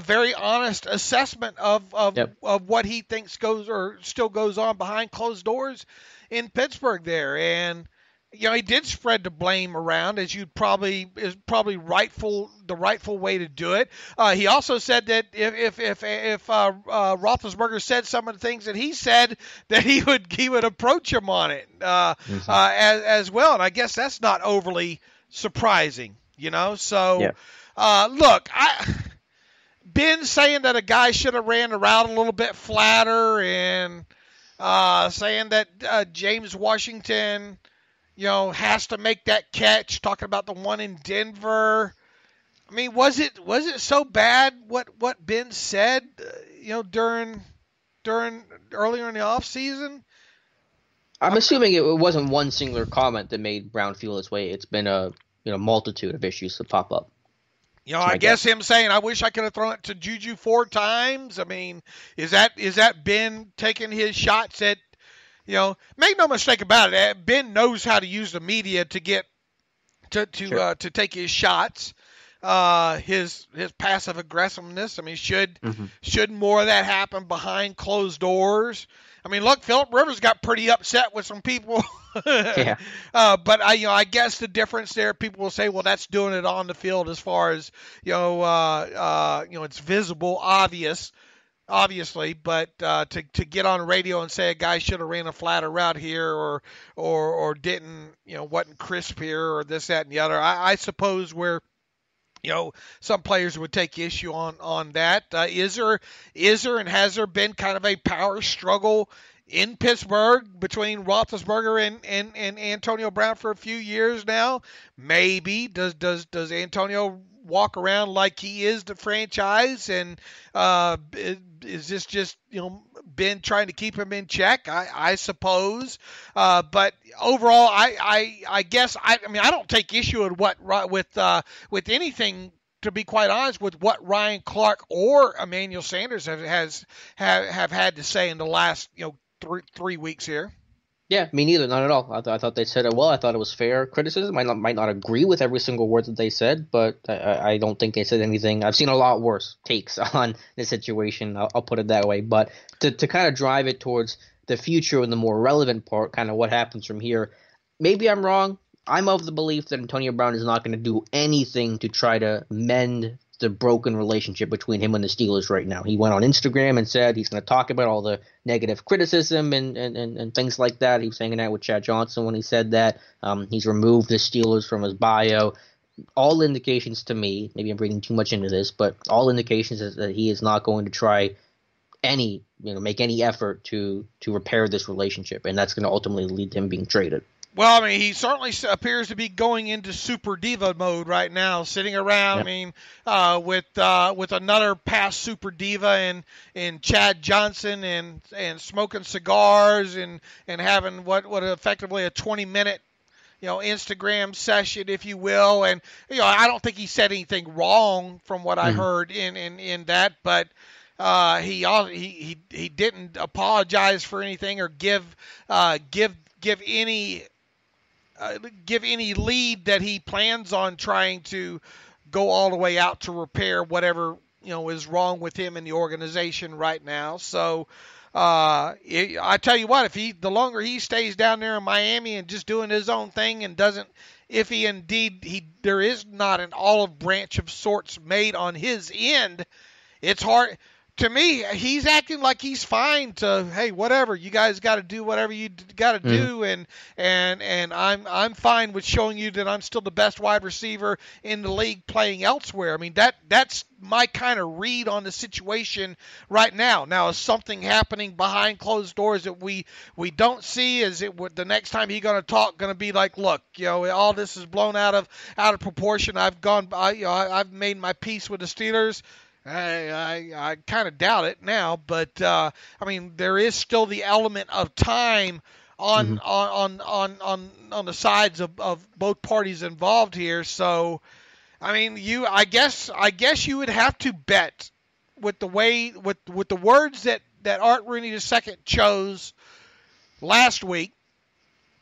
S3: very honest assessment of what he thinks still goes on behind closed doors in Pittsburgh there. And he did spread the blame around, as is probably the rightful way to do it. He also said that if Roethlisberger said some of the things that he said, that he would approach him on it as well. And I guess that's not overly surprising, So,
S2: yeah.
S3: Look, Ben saying that a guy should have ran the route a little bit flatter, and saying that James Washington, has to make that catch, talking about the one in Denver. I mean, was it so bad what Ben said, during earlier in the offseason?
S2: I'm assuming it wasn't one singular comment that made Brown feel this way. It's been a multitude of issues that pop up.
S3: I guess him saying, "I wish I could have thrown it to Juju 4 times." I mean, is that Ben taking his shots at? Make no mistake about it. Ben knows how to use the media to get to take his shots. His passive aggressiveness. I mean, should more of that happen behind closed doors? I mean, look, Phillip Rivers got pretty upset with some people.
S2: Yeah.
S3: But I guess the difference there, people will say, well, that's doing it on the field as far as it's visible, obviously, but to get on radio and say a guy should have ran a flatter route here or didn't, wasn't crisp here or this, that, and the other, I suppose where some players would take issue on that. Is there and has there been kind of a power struggle in Pittsburgh between Roethlisberger and Antonio Brown for a few years now? Maybe. Does Antonio walk around like he is the franchise, and is this just Ben trying to keep him in check? I suppose, but overall, I guess I don't take issue with anything, to be quite honest, with what Ryan Clark or Emmanuel Sanders have had to say in the last 3 weeks here.
S2: Yeah, me neither, not at all. I thought they said it well. I thought it was fair criticism. I might not agree with every single word that they said, but I don't think they said anything. I've seen a lot worse takes on the situation. I'll put it that way. But to kind of drive it towards the future and the more relevant part, kind of what happens from here, maybe I'm wrong. I'm of the belief that Antonio Brown is not going to do anything to try to mend the broken relationship between him and the Steelers right now. He went on Instagram and said he's going to talk about all the negative criticism and things like that. He was hanging out with Chad Johnson when he said that. He's removed the Steelers from his bio. All indications to me, maybe I'm reading too much into this, but all indications is that he is not going to try make any effort to repair this relationship, and that's going to ultimately lead to him being traded.
S3: Well, he certainly appears to be going into super diva mode right now, sitting around. Yep. With another past super diva and Chad Johnson and smoking cigars and having what effectively a 20-minute Instagram session, if you will. And I don't think he said anything wrong from what I heard in that, but he didn't apologize for anything or give any lead that he plans on trying to go all the way out to repair whatever is wrong with him in the organization right now. So I tell you what, the longer he stays down there in Miami and just doing his own thing and doesn't, if he indeed there is not an olive branch of sorts made on his end, it's hard. To me, he's acting like he's fine to, hey, whatever, you guys got to do whatever you got to do, and I'm fine with showing you that I'm still the best wide receiver in the league playing elsewhere. I mean, that's my kind of read on the situation right now. Now, is something happening behind closed doors that we don't see? Is it the next time he's going to talk going to be like, look, all this is blown out of proportion. I've made my peace with the Steelers. I kind of doubt it now, but there is still the element of time on the sides of both parties involved here. So, I guess you would have to bet with the way with the words that Art Rooney II chose last week,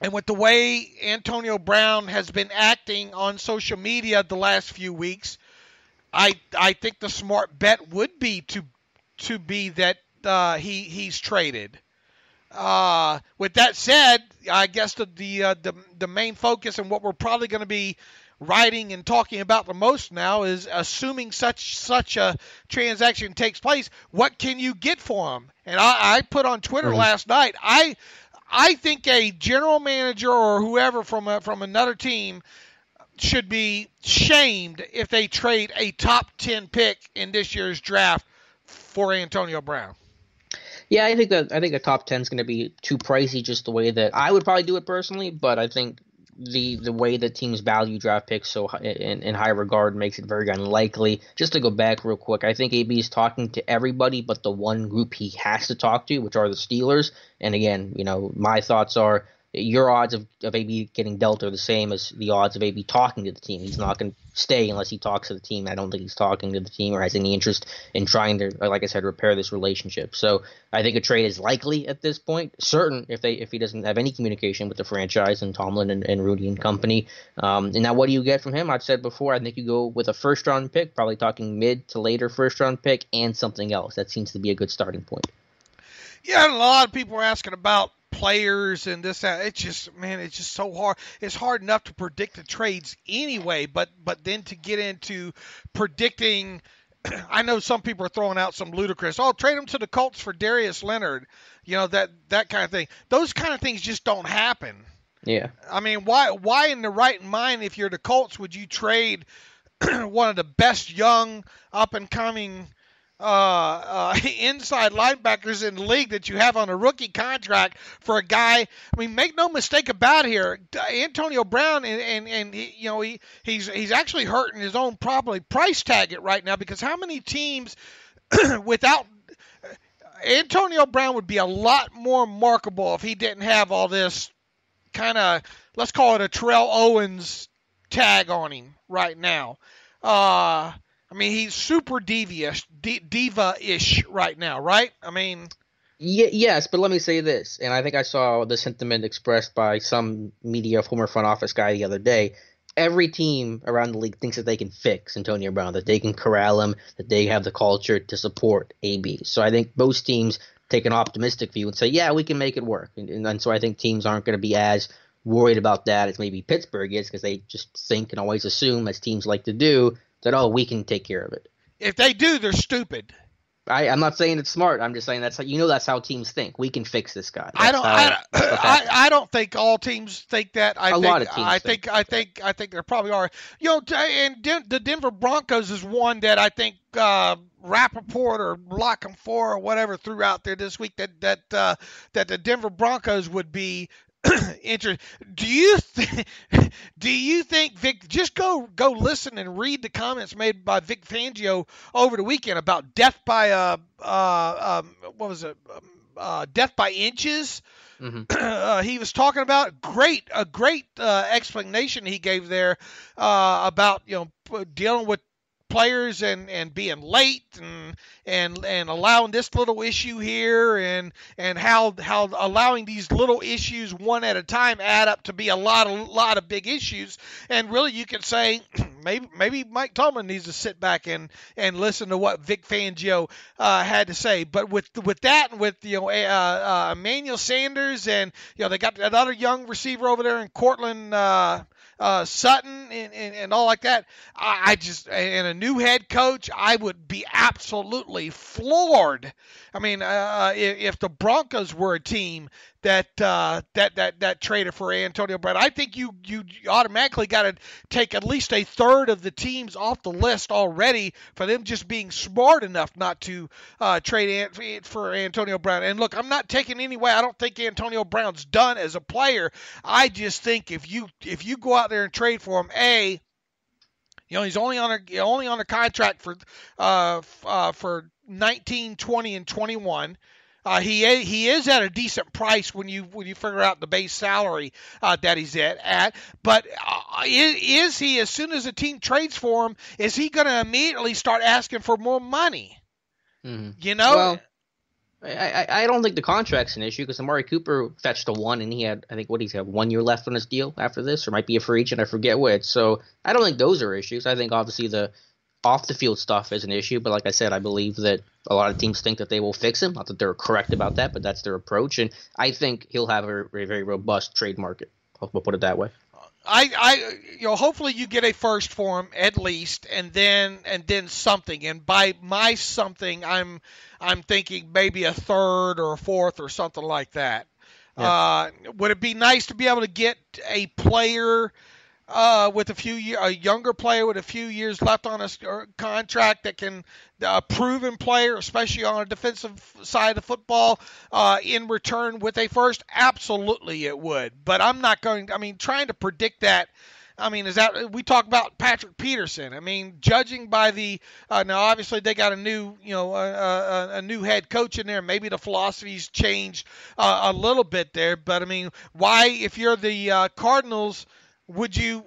S3: and with the way Antonio Brown has been acting on social media the last few weeks. I think the smart bet would be to be that he's traded. With that said, I guess the main focus and what we're probably going to be writing and talking about the most now is assuming such a transaction takes place, what can you get for him? And I put on Twitter last night, I think a general manager or whoever from another team should be shamed if they trade a top 10 pick in this year's draft for Antonio Brown.
S2: Yeah, I think a top 10 is going to be too pricey, just the way that I would probably do it personally. But I think the way that teams value draft picks so in high regard makes it very unlikely. Just to go back real quick, I think AB is talking to everybody but the one group he has to talk to, which are the Steelers. And again, my thoughts are your odds of AB getting dealt are the same as the odds of AB talking to the team. He's not going to stay unless he talks to the team. I don't think he's talking to the team or has any interest in trying to, like I said, repair this relationship. So I think a trade is likely at this point. Certain if he doesn't have any communication with the franchise and Tomlin and Rudy and company. And now what do you get from him? I've said before, I think you go with a first-round pick, probably talking mid to later first-round pick and something else. That seems to be a good starting point.
S3: Yeah, and a lot of people are asking about players and this, that. It's just so hard. It's hard enough to predict the trades anyway, but then to get into predicting, I know some people are throwing out some ludicrous, trade him to the Colts for Darius Leonard, that kind of thing. Those kind of things just don't happen.
S2: Yeah.
S3: I mean, why in the right mind, if you're the Colts, would you trade one of the best young up-and-coming inside linebackers in the league that you have on a rookie contract for a guy? I mean, make no mistake about it here, Antonio Brown, and he's actually hurting his own probably price tag it right now, because how many teams without Antonio Brown would be a lot more marketable if he didn't have all this kind of, let's call it a Terrell Owens tag on him right now. I mean, he's super diva-ish right now, right? I mean...
S2: Yes, but let me say this, and I think I saw the sentiment expressed by some media former front office guy the other day. Every team around the league thinks that they can fix Antonio Brown, that they can corral him, that they have the culture to support AB. So I think most teams take an optimistic view and say, yeah, we can make it work. And so I think teams aren't going to be as worried about that as maybe Pittsburgh is, because they just think and always assume, as teams like to do, that, we can take care of it.
S3: If they do, they're stupid.
S2: I'm not saying it's smart. I'm just saying that's how teams think. We can fix this guy.
S3: I don't think all teams think that.
S2: A lot of teams
S3: I think there probably are. And the Denver Broncos is one that I think Rappaport or Lock 'em For or whatever threw out there this week that the Denver Broncos would be interesting. Do you think Vic? Just go listen and read the comments made by Vic Fangio over the weekend about death by death by inches. Mm-hmm. He was talking about a great explanation he gave there about dealing with players and being late and allowing this little issue here and how allowing these little issues one at a time add up to be a lot of big issues. And really, you could say maybe Mike Tomlin needs to sit back and listen to what Vic Fangio had to say. But with that, and with Emmanuel Sanders, and they got that other young receiver over there in Cortland Sutton and all like that, I just, and a new head coach, I would be absolutely floored. I mean, if the Broncos were a team that traded for Antonio Brown, I think you automatically got to take at least a third of the teams off the list already for them just being smart enough not to trade for Antonio Brown. And look, I'm not taking any way. I don't think Antonio Brown's done as a player. I just think if you go out there and trade for him, he's only on a contract for 19, 20, and 21. He is at a decent price when you figure out the base salary that he's at. But is he, as soon as a team trades for him, is he going to immediately start asking for more money? Mm-hmm.
S2: Well, I don't think the contract's an issue, because Amari Cooper fetched a 1, and he had, I think, he's got 1 year left on his deal after this, or might be a free agent, I forget which. So I don't think those are issues. I think obviously the off the field stuff is an issue, but like I said, I believe that a lot of teams think that they will fix him. Not that they're correct about that, but that's their approach. And I think he'll have a very robust trade market. We'll put it that way.
S3: Hopefully you get a first for him at least, and then something. And by my something, I'm thinking maybe a third or a fourth or something like that. Yeah. Would it be nice to be able to get a player with a younger player with a few years left on a contract that can a proven player, especially on a defensive side of the football, in return with a first? Absolutely it would. But I'm not trying to predict that. We talk about Patrick Peterson. Judging by now obviously they got a new head coach in there. Maybe the philosophy's changed a little bit there. But why, if you're the Cardinals, would you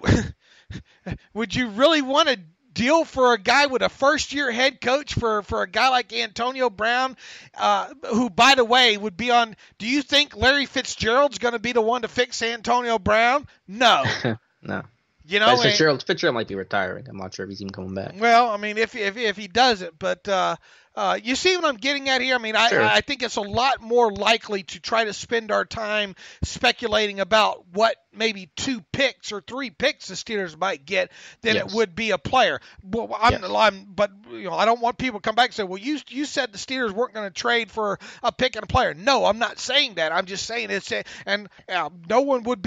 S3: really want to deal for a guy with a first-year head coach for a guy like Antonio Brown, who, by the way, would be on? Do you think Larry Fitzgerald's going to be the one to fix Antonio Brown? No.
S2: No. But Fitzgerald might be retiring. I'm not sure if he's even coming back.
S3: Well, if he doesn't, but you see what I'm getting at here?
S2: Sure.
S3: I think it's a lot more likely to try to spend our time speculating about what maybe 2 picks or 3 picks the Steelers might get than it would be a player. Well, I don't want people to come back and say, well, you said the Steelers weren't going to trade for a pick and a player. No, I'm not saying that. I'm just saying no one would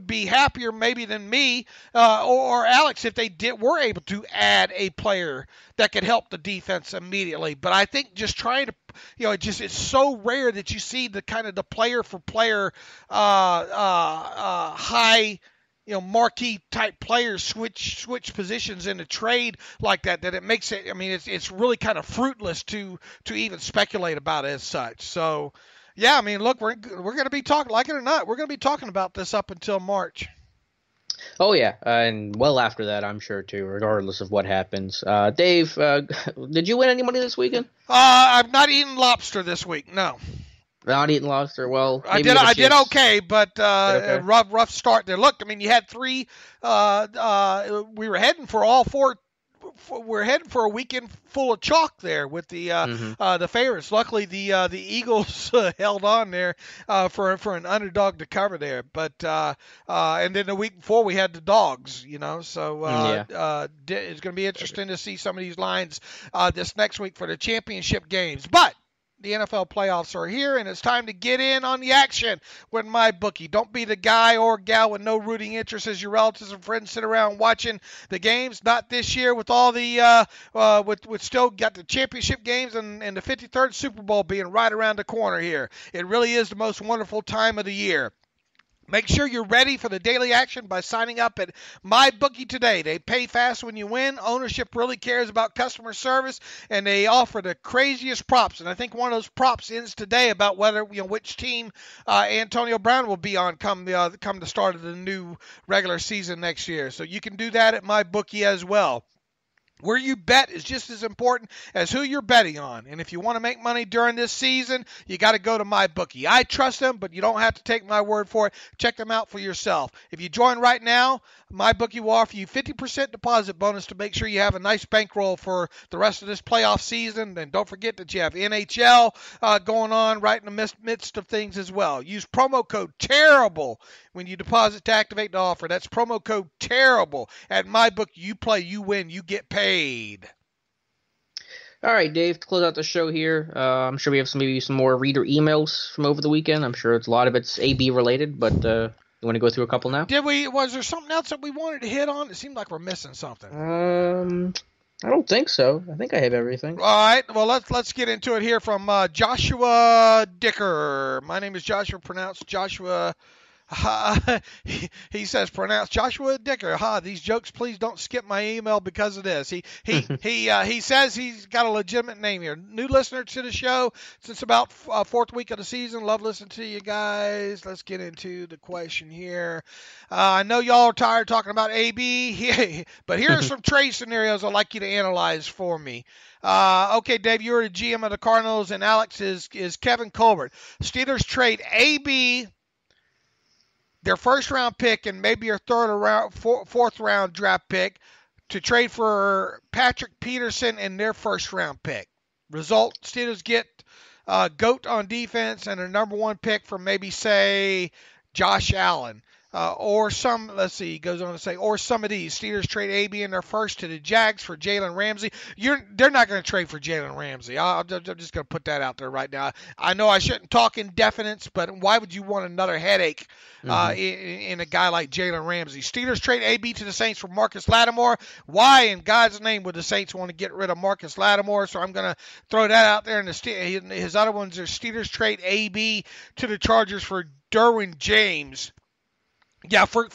S3: be happier maybe than me or Alex if they were able to add a player that could help the defense immediately. But I think just trying to, it's so rare that you see the kind of the player for player high, marquee type players switch positions in a trade like that it makes it. It's really kind of fruitless to even speculate about as such. So, yeah, look, we're going to be talking, like it or not, we're going to be talking about this up until March.
S2: Oh, yeah, and well after that, I'm sure, too, regardless of what happens. Dave, did you win any money this weekend?
S3: I've not eaten lobster this week, no.
S2: Not eating lobster? Well,
S3: I did okay, but rough start there. Look, you had 3. We were heading for all 4. We're heading for a weekend full of chalk there with the favorites. Luckily, the Eagles held on there for an underdog to cover there. But and then the week before we had the dogs, So it's going to be interesting to see some of these lines this next week for the championship games. But the NFL playoffs are here, and it's time to get in on the action with MyBookie. Don't be the guy or gal with no rooting interest as your relatives and friends sit around watching the games. Not this year with all the with still got the championship games and the 53rd Super Bowl being right around the corner here. It really is the most wonderful time of the year. Make sure you're ready for the daily action by signing up at MyBookie today. They pay fast when you win. Ownership really cares about customer service, and they offer the craziest props. And I think one of those props ends today about whether which team Antonio Brown will be on come the start of the new regular season next year. So you can do that at MyBookie as well. Where you bet is just as important as who you're betting on. And if you want to make money during this season, you got to go to MyBookie. I trust them, but you don't have to take my word for it. Check them out for yourself. If you join right now, MyBookie will offer you 50% deposit bonus to make sure you have a nice bankroll for the rest of this playoff season. And don't forget that you have NHL going on right in the midst of things as well. Use promo code TERRIBLE when you deposit to activate the offer. That's promo code TERRIBLE at MyBookie. You play, you win, you get paid.
S2: All right, Dave, to close out the show here, I'm sure we have maybe some more reader emails from over the weekend. I'm sure a lot of it's AB related, but you want to go through a couple now?
S3: Was there something else that we wanted to hit on? It seemed like we're missing something.
S2: I don't think so. I think I have everything.
S3: All right. Well, let's get into it here from Joshua Dicker. My name is Joshua, pronounced Joshua. He says, pronounced Joshua Dicker. These jokes, please don't skip my email because of this. He says he's got a legitimate name here. New listener to the show since about 4th week of the season. Love listening to you guys. Let's get into the question here. I know y'all are tired of talking about AB, but here are some trade scenarios I'd like you to analyze for me. Okay, Dave, you're the GM of the Cardinals, and Alex is Kevin Colbert. Steelers trade AB, their first-round pick, and maybe your fourth-round draft pick to trade for Patrick Peterson and their first-round pick. Result, Steelers get GOAT on defense and a number 1 pick for maybe, say, Josh Allen. Or some, let's see, he goes on to say, or some of these. Steelers trade AB in their first to the Jags for Jalen Ramsey. They're not going to trade for Jalen Ramsey. I'm just going to put that out there right now. I know I shouldn't talk in definites, but why would you want another headache in a guy like Jalen Ramsey? Steelers trade AB to the Saints for Marcus Lattimore. Why in God's name would the Saints want to get rid of Marcus Lattimore? So I'm going to throw that out there. And his other ones are Steelers trade AB to the Chargers for Derwin James. Yeah, for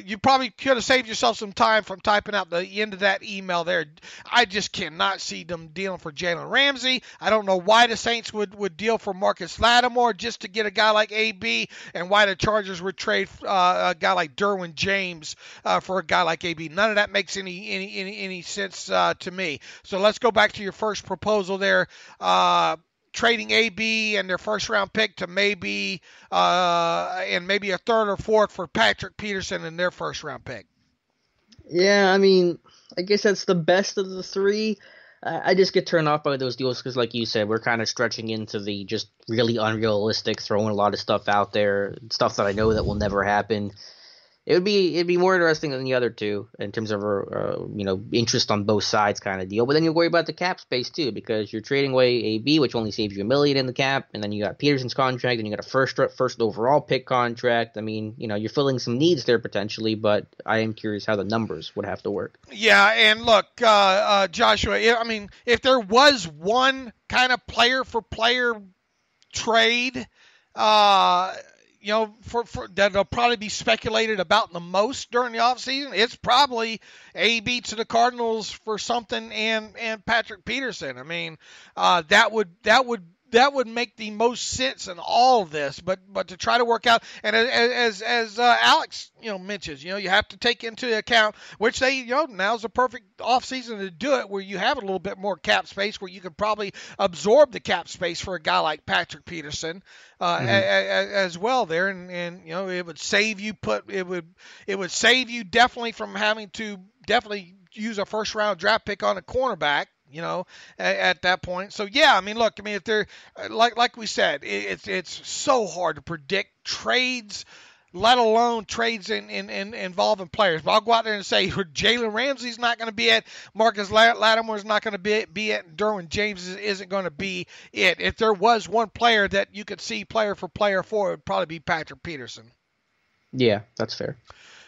S3: you probably could have saved yourself some time from typing out the end of that email there. I just cannot see them dealing for Jalen Ramsey. I don't know why the Saints would deal for Marcus Lattimore just to get a guy like AB, and why the Chargers would trade a guy like Derwin James for a guy like AB. None of that makes any sense to me. So let's go back to your first proposal there. Trading AB and their first-round pick to maybe and maybe a third or fourth for Patrick Peterson and their first-round pick.
S2: Yeah, I mean, I guess that's the best of the three. I just get turned off by those deals because, like you said, we're kind of stretching into the just really unrealistic, throwing a lot of stuff out there, stuff that I know that will never happen. It'd be more interesting than the other two in terms of interest on both sides kind of deal. But then you worry about the cap space too, because you're trading away AB, which only saves you $1 million in the cap, and then you got Peterson's contract, and you got a first overall pick contract. I mean, you're filling some needs there potentially, but I am curious how the numbers would have to work. Yeah,
S3: and look, Joshua, I mean, if there was one kind of player for player trade, that'll probably be speculated about the most during the offseason, it's probably AB to the Cardinals for something and Patrick Peterson. I mean, that would make the most sense in all of this, but to try to work out, and as Alex mentions, you have to take into account, which they now's the perfect offseason to do it, where you have a little bit more cap space, where you could probably absorb the cap space for a guy like Patrick Peterson as well there, and it would save you definitely from having to definitely use a first round draft pick on a cornerback. At that point. So, yeah, I mean, look, if they're, like we said, it's so hard to predict trades, let alone trades involving players. But I'll go out there and say Jalen Ramsey's not going to be it, Marcus Lattimore's not going to be it, and Derwin James isn't going to be it. If there was one player that you could see player for player for, it would probably be Patrick Peterson.
S2: Yeah, that's fair.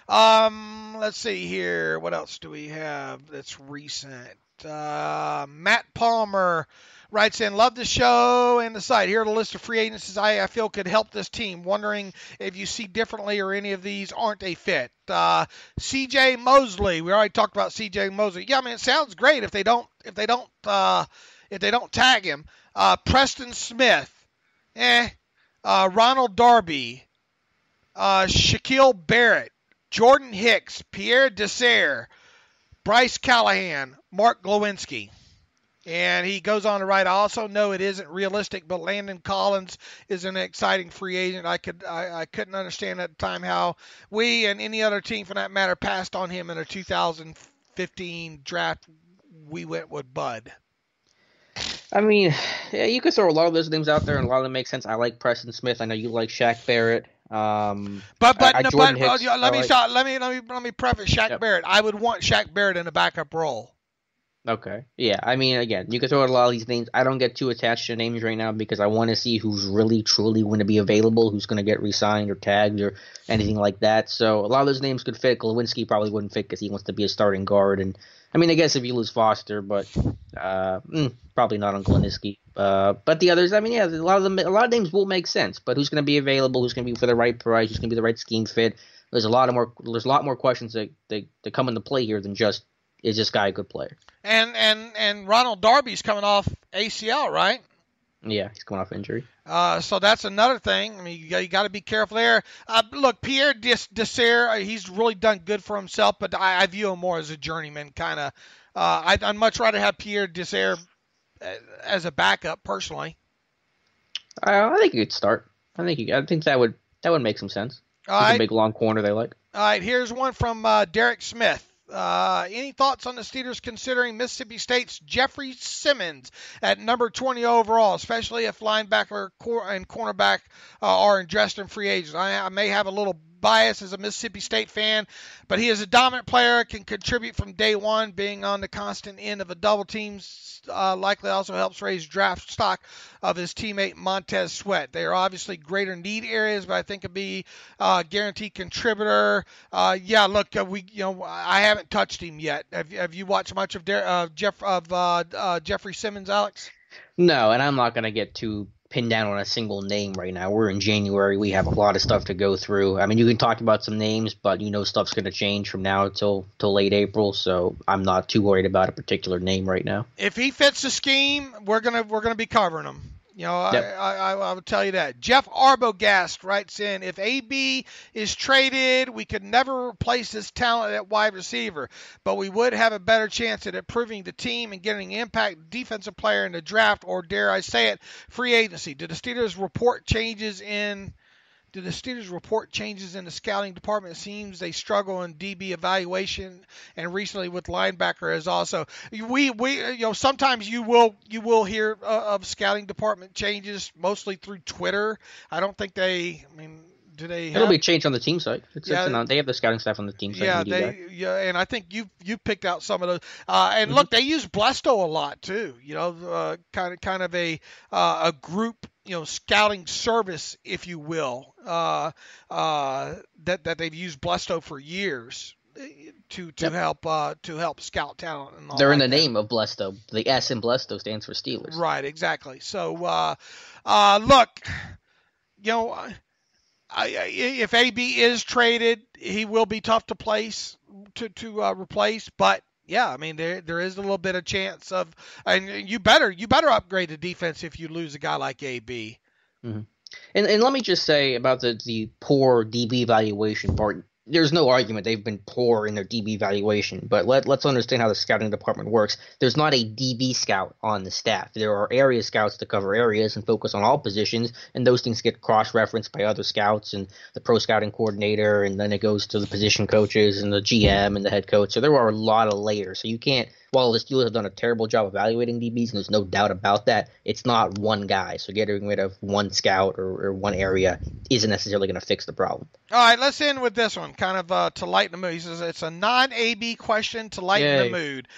S3: Let's see here. What else do we have that's recent? Matt Palmer writes in, love the show and the site. Here are the list of free agents I feel could help this team. Wondering if you see differently or any of these aren't a fit. C.J. Mosley. We already talked about C.J. Mosley. Yeah, I mean, it sounds great if they don't tag him. Preston Smith. Ronald Darby. Shaquille Barrett. Jordan Hicks. Pierre Desir. Bryce Callahan, Mark Glowinski. And he goes on to write, I also know it isn't realistic, but Landon Collins is an exciting free agent. I couldn't understand at the time how we and any other team for that matter passed on him in a 2015 draft. We went with Bud.
S2: I mean, yeah, you could throw a lot of those names out there, and a lot of them make sense. I like Preston Smith. I know you like Shaq Barrett.
S3: Let me preface Shaq Barrett. I would want Shaq Barrett in a backup role.
S2: Okay. Yeah. I mean, again, you could throw out a lot of these names. I don't get too attached to names right now because I want to see who's really, truly going to be available, who's going to get re-signed or tagged or anything like that. So a lot of those names could fit. Glowinski probably wouldn't fit because he wants to be a starting guard. And I mean, I guess if you lose Foster, but probably not on Glowinski. But the others, I mean, yeah, a lot of names will make sense. But who's going to be available? Who's going to be for the right price? Who's going to be the right scheme fit? There's a lot more questions that come into play here than just, is this guy a good player?
S3: And Ronald Darby's coming off ACL, right?
S2: Yeah, he's coming off injury.
S3: So that's another thing. I mean, you got to be careful there. Look, Pierre Desir, he's really done good for himself, but I view him more as a journeyman kind of. I'd much rather have Pierre Desir as a backup personally.
S2: I think you could start. I think that would make some sense. He's a big long corner they like.
S3: All right, here's one from Derek Smith. Any thoughts on the Steelers considering Mississippi State's Jeffrey Simmons at number 20 overall, especially if linebacker and cornerback are addressed in free agents? I may have a little bias as a Mississippi State fan, but he is a dominant player, can contribute from day one. Being on the constant end of a double team likely also helps raise draft stock of his teammate Montez Sweat. They are obviously greater need areas, but I think it'd be guaranteed contributor. I haven't touched him yet. Have you watched much of Jeffrey Simmons, Alex?
S2: No, and I'm not going to get too pinned down on a single name right now. We're in January. We have a lot of stuff to go through. I mean, you can talk about some names, but stuff's going to change from now till late April, so I'm not too worried about a particular name right now.
S3: If he fits the scheme, we're gonna be covering him. Yep. I would tell you that. Jeff Arbogast writes in, if AB is traded, we could never replace his talent at wide receiver, but we would have a better chance at improving the team and getting an impact defensive player in the draft, or dare I say it, free agency. Did the Steelers report changes in the scouting department? It seems they struggle in DB evaluation, and recently with linebacker as also. We sometimes you will hear of scouting department changes, mostly through Twitter. I don't think do they?
S2: It'll be changed on the team site. They have the scouting staff on the team site.
S3: And I think you picked out some of those. And look, they use Blesto a lot too. Kind of a group, scouting service, if you will, that they've used Blesto for years to help scout talent. And all
S2: They're in
S3: like
S2: the name of Blesto. The S in Blesto stands for Steelers.
S3: Right, exactly. So look, if AB is traded, he will be tough to replace, but. Yeah, I mean there is a little bit of chance of, and you better upgrade the defense if you lose a guy like AB.
S2: Mm-hmm. And let me just say about the poor DB evaluation part. There's no argument they've been poor in their DB evaluation, but let's understand how the scouting department works. There's not a DB scout on the staff. There are area scouts to cover areas and focus on all positions, and those things get cross-referenced by other scouts and the pro scouting coordinator, and then it goes to the position coaches and the GM and the head coach. So there are a lot of layers. So you can't, while the Steelers have done a terrible job evaluating DBs, and there's no doubt about that, it's not one guy. So getting rid of one scout or one area isn't necessarily going to fix the problem.
S3: All right, let's end with this one, kind of to lighten the mood. He says it's a non-AB question to lighten the mood.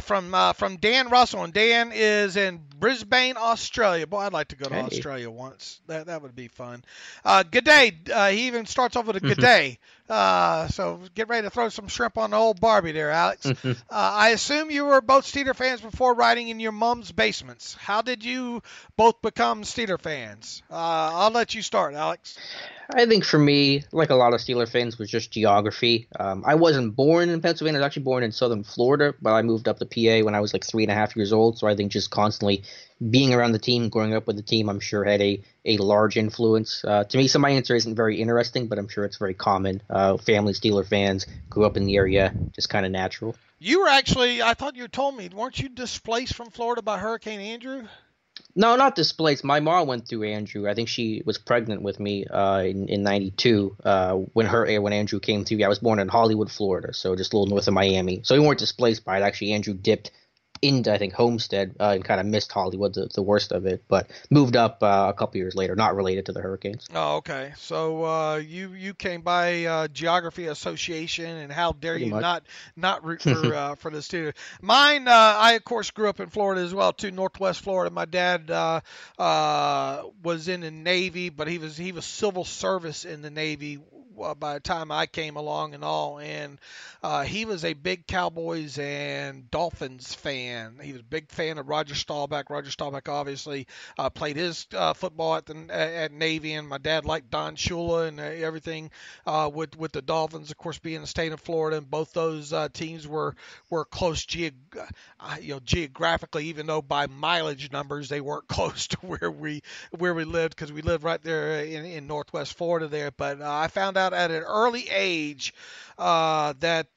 S3: From Dan Russell, and Dan is in Brisbane, Australia. Boy, I'd like to go to Australia once. That would be fun. Good day. He even starts off with a good day. So get ready to throw some shrimp on the old Barbie there, Alex. I assume you were both Steeler fans before riding in your mom's basements. How did you both become Steeler fans? I'll let you start, Alex.
S2: I think for me, like a lot of Steeler fans, was just geography. I wasn't born in Pennsylvania. I was actually born in southern Florida, but I moved up to PA when I was like 3.5 years old. So I think just constantly being around the team, growing up with the team, I'm sure had a large influence. To me, so my answer isn't very interesting, but I'm sure it's very common. Family Steeler fans, grew up in the area, just kind of natural. You were actually, I thought you told me, weren't you displaced from Florida by Hurricane Andrew? No, not displaced. My mom went through Andrew. I think she was pregnant with me in 92 when Andrew came through. I was born in Hollywood, Florida, so just a little north of Miami. So we weren't displaced by it. Actually, Andrew dipped into, I think, Homestead and kind of missed Hollywood, the worst of it, but moved up a couple years later, not related to the Hurricanes. Oh, okay. So you came by Geography Association, and how dare you not root for the Steelers. Mine, I, of course, grew up in Florida as well, too, Northwest Florida. My dad was in the Navy, but he was civil service in the Navy by the time I came along and all, and he was a big Cowboys and Dolphins fan. He was a big fan of Roger Staubach. Roger Staubach obviously played his football at Navy, and my dad liked Don Shula and everything with the Dolphins, of course, being the state of Florida, and both those teams were close geographically, even though by mileage numbers they weren't close to where we lived, because we lived right there in Northwest Florida there. But I found out at an early age that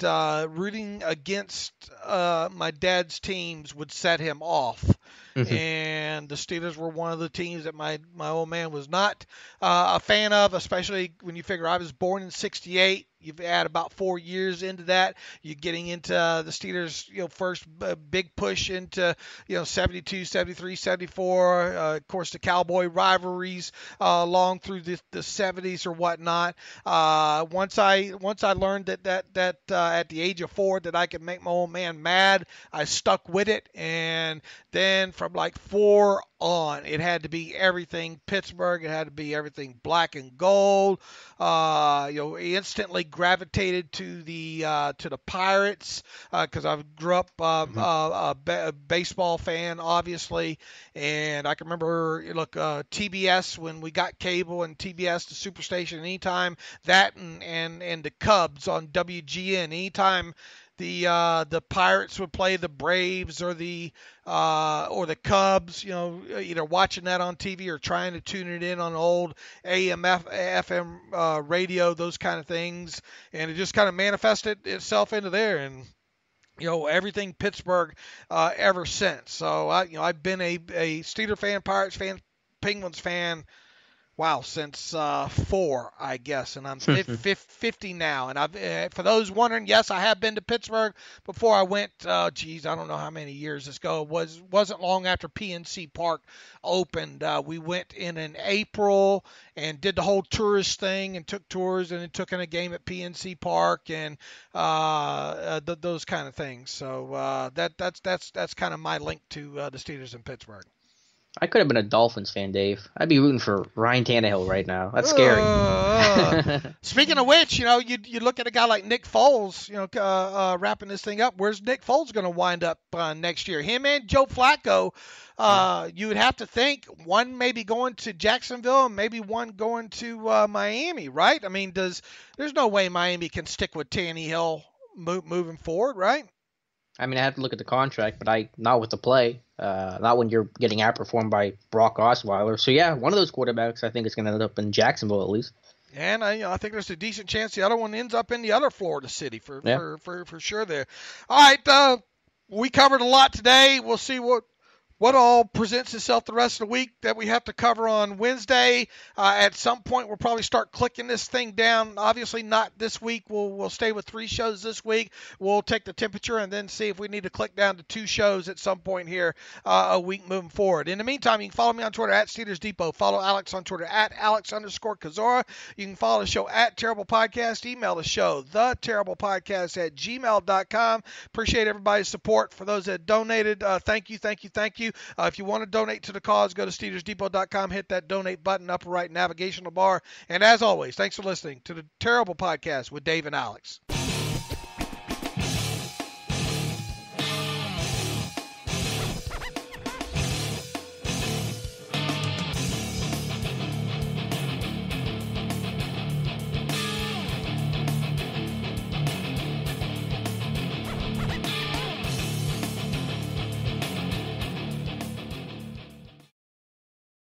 S2: rooting against my dad's teams would set him off.
S3: and the Steelers were one of the teams that my old man was not a fan of, especially when you figure I was born in '68. You've add about 4 years into that. You're getting into the Steelers, first big push into, 72, 73, 74. Of course, the Cowboy rivalries along through the 70s or whatnot. Once I learned that at the age of 4 that I could make my old man mad, I stuck with it. And then from like 4 on, it had to be everything Pittsburgh. It had to be everything black and gold. Instantly gravitated to the Pirates because I grew up a baseball fan, obviously, and I can remember TBS when we got cable, and TBS the Superstation. Anytime that and the Cubs on WGN, anytime the Pirates would play the Braves or the Cubs, either watching that on TV or trying to tune it in on old AM, FM radio, those kind of things, and it just kind of manifested itself into there, and everything Pittsburgh ever since. So I've been a Steelers fan, Pirates fan, Penguins fan. Wow, since 4, I guess, and I'm 50 now. And I've, for those wondering, yes, I have been to Pittsburgh before I went. I don't know how many years ago. Wasn't long after PNC Park opened. We went in April and did the whole tourist thing and took tours and then took in a game at PNC Park and those kind of things. So that's kind of my link to the Steelers in Pittsburgh.
S2: I could have been a Dolphins fan, Dave. I'd be rooting for Ryan Tannehill right now. That's scary.
S3: Speaking of which, you look at a guy like Nick Foles, wrapping this thing up. Where's Nick Foles going to wind up next year? Him and Joe Flacco. You would have to think one maybe going to Jacksonville and maybe one going to Miami, right? I mean, there's no way Miami can stick with Tannehill moving forward, right?
S2: I mean, I have to look at the contract, but not with the play. Not when you're getting outperformed by Brock Osweiler. So, yeah, one of those quarterbacks I think is going to end up in Jacksonville at least.
S3: And I think there's a decent chance the other one ends up in the other Florida city for sure there. All right, we covered a lot today. We'll see what all presents itself the rest of the week that we have to cover on Wednesday. At some point, we'll probably start clicking this thing down. Obviously, not this week. We'll stay with 3 shows this week. We'll take the temperature and then see if we need to click down to 2 shows at some point here a week moving forward. In the meantime, you can follow me on Twitter at Steelers Depot. Follow Alex on Twitter at Alex_Kozora. You can follow the show at Terrible Podcast. Email the show, theterriblepodcast@gmail.com. Appreciate everybody's support. For those that donated, thank you. If you want to donate to the cause, go to SteelersDepot.com, hit that donate button, upper right navigational bar. And as always, thanks for listening to the Terrible Podcast with Dave and Alex.